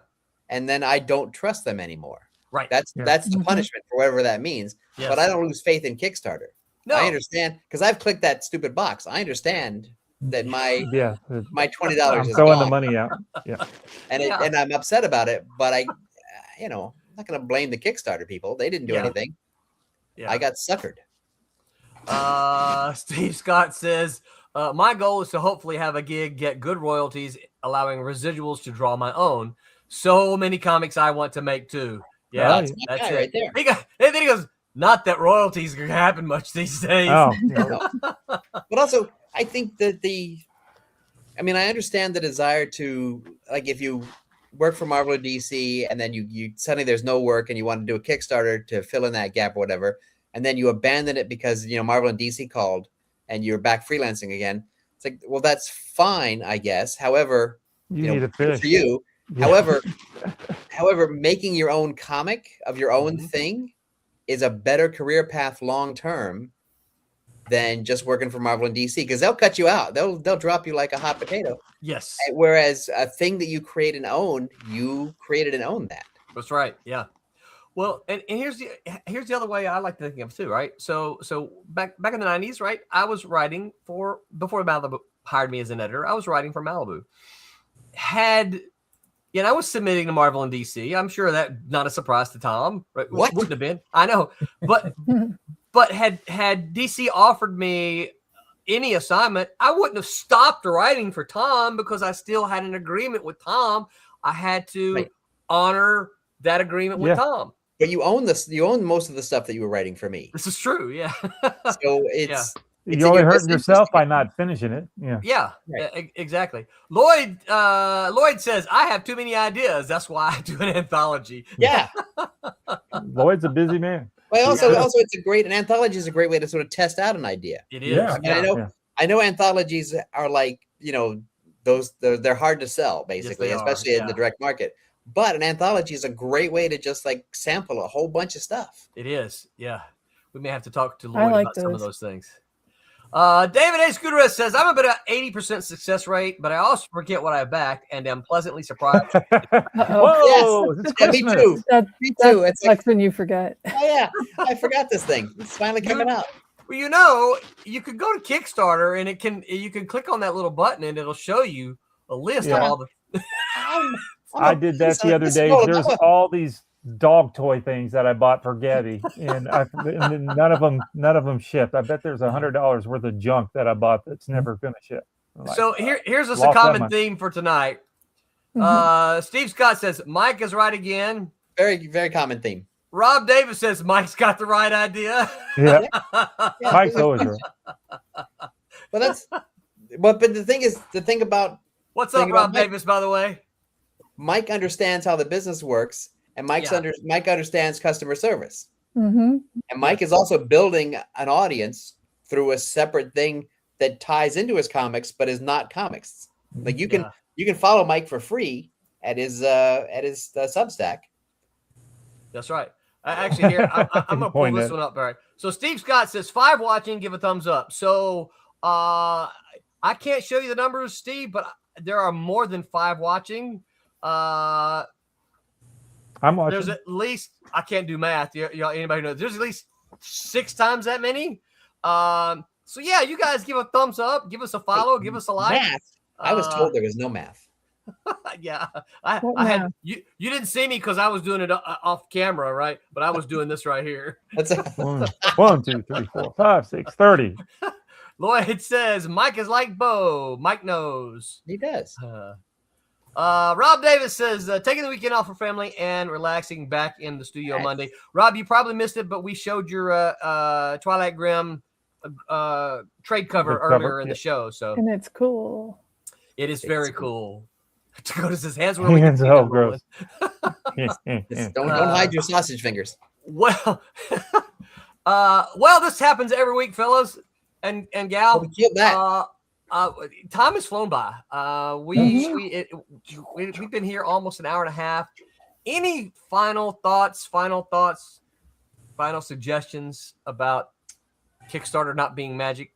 And then I don't trust them anymore. Right. That's the punishment for whatever that means. Yes. But I don't lose faith in Kickstarter. No. I understand because I've clicked that stupid box. I understand that my $20 I'm is throwing gone. the money out. Yeah. And I'm upset about it. But I'm not going to blame the Kickstarter people. They didn't do anything. Yeah. I got suckered. Steve Scott says, my goal is to hopefully have a gig, get good royalties, allowing residuals to draw my own. So many comics I want to make too. Yeah, that's it. Right there. And then he goes, not that royalties can happen much these days. Oh, But also, I think that I understand the desire to, like, if you work for Marvel or DC and then you suddenly there's no work and you want to do a Kickstarter to fill in that gap or whatever, and then you abandon it because, Marvel and DC called and you're back freelancing again. It's like, well, that's fine, I guess. However, you need a fish for you. Yeah. However, making your own comic of your own thing is a better career path long term than just working for Marvel and DC, because they'll cut you out. They'll drop you like a hot potato. Yes. Whereas a thing that you create and own, you created and owned that. That's right. Yeah. Well, and here's the other way I like to think of it too, right? So back in the 90s, right? I was writing before Malibu hired me as an editor, I was writing for Malibu. I was submitting to Marvel and DC. I'm sure that not a surprise to Tom. Right? What? Wouldn't have been. I know. But had DC offered me any assignment, I wouldn't have stopped writing for Tom because I still had an agreement with Tom. I had to honor that agreement with Tom. But you own this. You own most of the stuff that you were writing for me. This is true. Yeah. So it's you're only hurting yourself by not finishing it. Yeah. Yeah. Right. Exactly. Lloyd says I have too many ideas. That's why I do an anthology. Yeah. Lloyd's a busy man. Well, also an anthology is a great way to sort of test out an idea. It is. Yeah. I know anthologies are like, they're hard to sell basically, Yes, they are. especially in the direct market. But an anthology is a great way to just like sample a whole bunch of stuff. It is. Yeah. We may have to talk to Lloyd about some of those things. David A. Scudero says, I'm about 80% success rate, but I also forget what I backed and am pleasantly surprised. Whoa! Yes. Yeah, me too. Me too. It's like when you forget. Oh, yeah. I forgot this thing. It's finally coming out. Well, you know, you could go to Kickstarter and you can click on that little button and it'll show you a list of all the. I did that the other day. There's all these dog toy things that I bought for Gabby, and none of them shipped. I bet there's $100 worth of junk that I bought that's never going to ship. Like, so here's a common theme for tonight. Steve Scott says Mike is right again. Very, very common theme. Rob Davis says Mike's got the right idea. Yeah, Mike's always right. But the thing about what's up, Rob Davis? By the way, Mike understands how the business works, and Mike understands customer service. And Mike is also building an audience through a separate thing that ties into his comics, but is not comics. Like you can follow Mike for free at his Substack. That's right. Actually, here I'm gonna pull this one up. All right. So Steve Scott says 5 watching, give a thumbs up. So I can't show you the numbers, Steve, but there are more than 5 watching. I'm watching. There's at least, I can't do math. Anybody know? There's at least 6 times that many. So yeah, you guys give a thumbs up, give us a follow, give us a like. Math. I was told there was no math. Yeah, I had you didn't see me because I was doing it off camera, right? But I was doing this right here. That's 1, 2, 3, 4, 5, 6, 30. Lloyd says Mike is like Bo. Mike knows. He does. Rob Davis says taking the weekend off for family and relaxing back in the studio Monday. Rob, you probably missed it, but we showed your Twilight Grim trade cover earlier in the show. So and it's cool. It is very cool. Dakota's his hands were gross. Don't hide your sausage fingers. Well, this happens every week, fellas and gal. Time has flown by. We've been here almost an hour and a half. Any final thoughts, final suggestions about Kickstarter not being magic?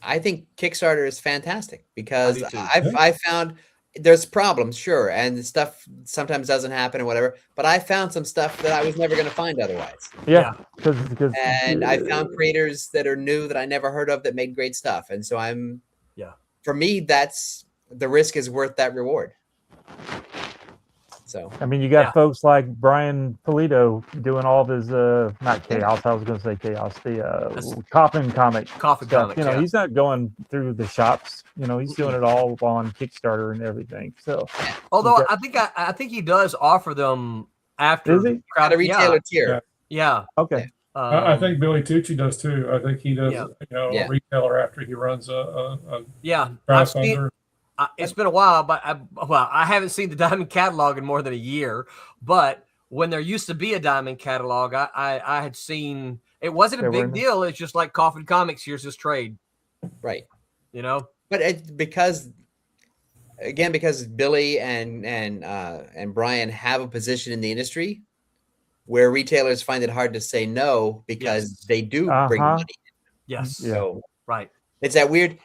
I think Kickstarter is fantastic because I found there's problems, sure, and stuff sometimes doesn't happen or whatever, but I found some stuff that I was never going to find otherwise. Yeah. And I found creators that are new that I never heard of that made great stuff. And so for me, that's the risk is worth that reward. So, I mean, you got folks like Brian Polito doing all of his, not chaos, I was going to say chaos, the Coffin comic stuff. Comics, he's not going through the shops, he's doing it all on Kickstarter and everything. So, although I think he does offer them after. Is he? At a retailer tier. Yeah. Okay. I think Billy Tucci does too. I think he does, a retailer after he runs a crowdfunder. It's been a while, but I haven't seen the Diamond catalog in more than a year. But when there used to be a Diamond catalog, I had seen it wasn't a big deal. It's just like Coffin Comics. Here's this trade, right? But it's because Billy and Brian have a position in the industry where retailers find it hard to say no because they do bring money. Yes. So right. It's that weird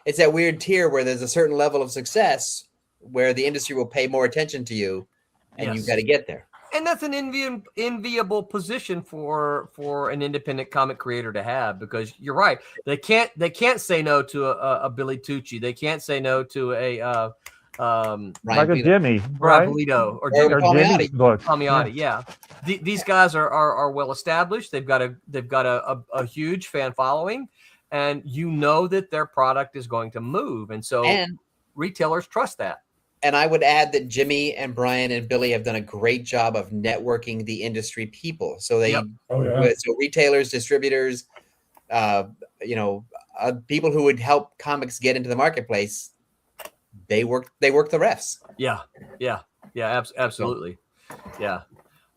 tier where there's a certain level of success where the industry will pay more attention to you, and you've got to get there. And that's an enviable position for an independent comic creator to have, because you're right. They can't say no to a Billy Tucci. They can't say no to a like a Jimmy, Brian Polito or Jimmy Palmiotti. Yeah, these guys are well established. They've got a huge fan following. And that their product is going to move. And so retailers trust that. And I would add that Jimmy and Brian and Billy have done a great job of networking the industry people. So so retailers, distributors, people who would help comics get into the marketplace, they work the refs. Yeah, absolutely. Yeah.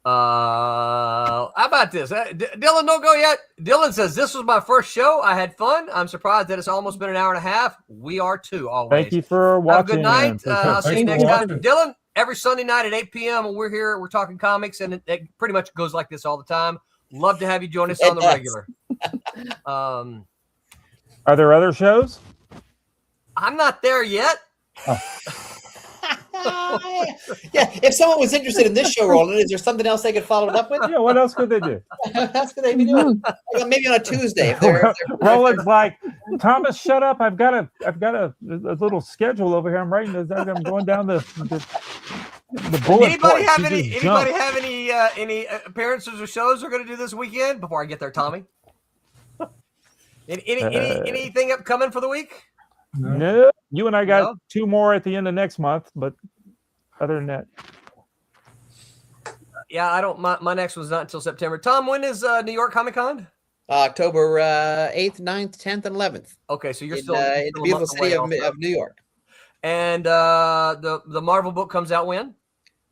How about this? Dylan, don't go yet. Dylan says, this was my first show. I had fun. I'm surprised that it's almost been an hour and a half. We are too, always. Thank you for watching. Have a good night. I'll see you next time. Dylan, every Sunday night at 8 p.m. We're here. We're talking comics, and it pretty much goes like this all the time. Love to have you join us on the regular. Are there other shows? I'm not there yet. Oh. Yeah, if someone was interested in this show, Roland, is there something else they could follow it up with? Yeah, what else could they do? That's what they be doing. Like, maybe on a Tuesday. If they're Roland's like, Thomas, shut up! I've got a little schedule over here. I'm writing this. I'm going down the bullet. Anybody have any appearances or shows we're going to do this weekend before I get there, Tommy? Anything upcoming for the week? No, you and I got 2 more at the end of next month, but other than that, yeah, I don't. My next one's not until September. Tom, when is New York Comic Con? October 8th, 9th, 10th, and 11th. Okay, so you're in still the beautiful city of New York. And the Marvel book comes out when?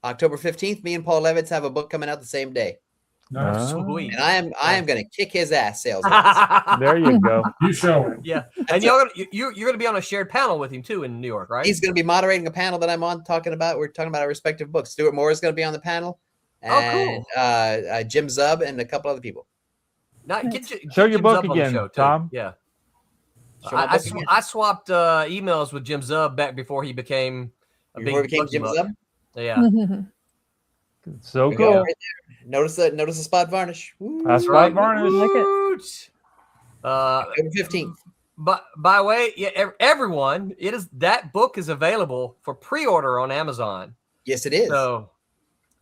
October 15th. Me and Paul Levitz have a book coming out the same day. Nice. Sweet. And I am going to kick his ass, sales. there you go. You show him. Yeah, and you're going to be on a shared panel with him too in New York, right? He's going to be moderating a panel that I'm on. We're talking about our respective books. Stuart Moore is going to be on the panel, and Jim Zub and a couple other people. Show your book again, Tom. Yeah, I swapped emails with Jim Zub back before he became Jim Zub. Yeah. So cool. Right notice the spot varnish. That's right, varnish. Look October 15th. But by the way, everyone, that book is available for pre-order on Amazon. Yes, it is. So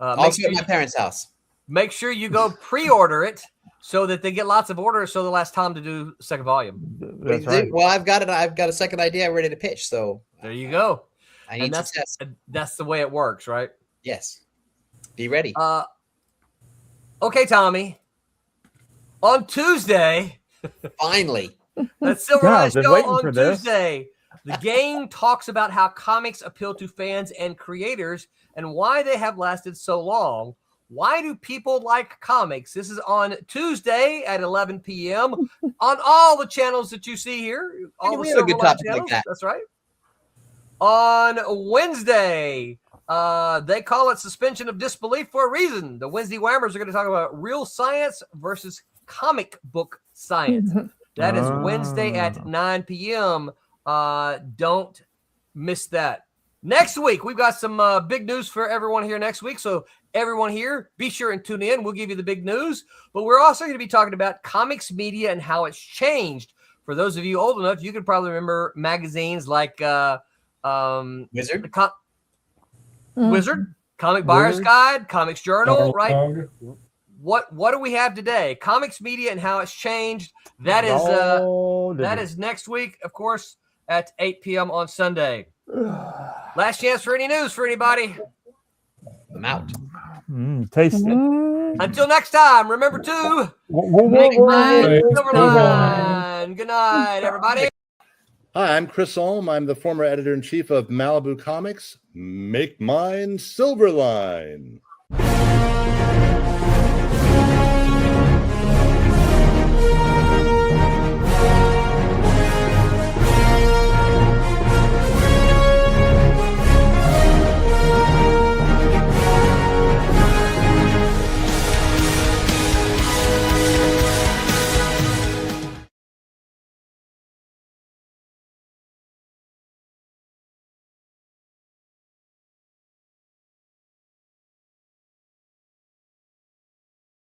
also at my parents' house. Make sure you go pre-order it so that they get lots of orders, so they'll last time to do second volume. That's right. Well, I've got it. I've got a second idea ready to pitch. So there you go. I need to test. That's the way it works, right? Yes. Be ready. Okay, Tommy. On Tuesday, finally, that Silverline show on Tuesday, the gang talks about how comics appeal to fans and creators and why they have lasted so long. Why do people like comics? This is on Tuesday at 11 p.m. on all the channels that you see here. All we the have a good topic channels. like that. That's right. On Wednesday, they call it suspension of disbelief for a reason. The Wednesday Whammers are going to talk about real science versus comic book science. That is Wednesday at 9 p.m. Don't miss that. Next week, we've got some big news for everyone here next week. So everyone here, be sure and tune in. We'll give you the big news. But we're also going to be talking about comics media and how it's changed. For those of you old enough, you could probably remember magazines like Wizard. Wizard, Comic Buyer's Guide, Comics Journal, right? Dog. What do we have today? Comics media and how it's changed. That is next week, of course, at 8 p.m. on Sunday. Last chance for any news for anybody. I'm out. Taste it. Until next time, remember to make mine Silverline. Good night, everybody. Hi, I'm Chris Ulm. I'm the former editor-in-chief of Malibu Comics. Make mine Silverline.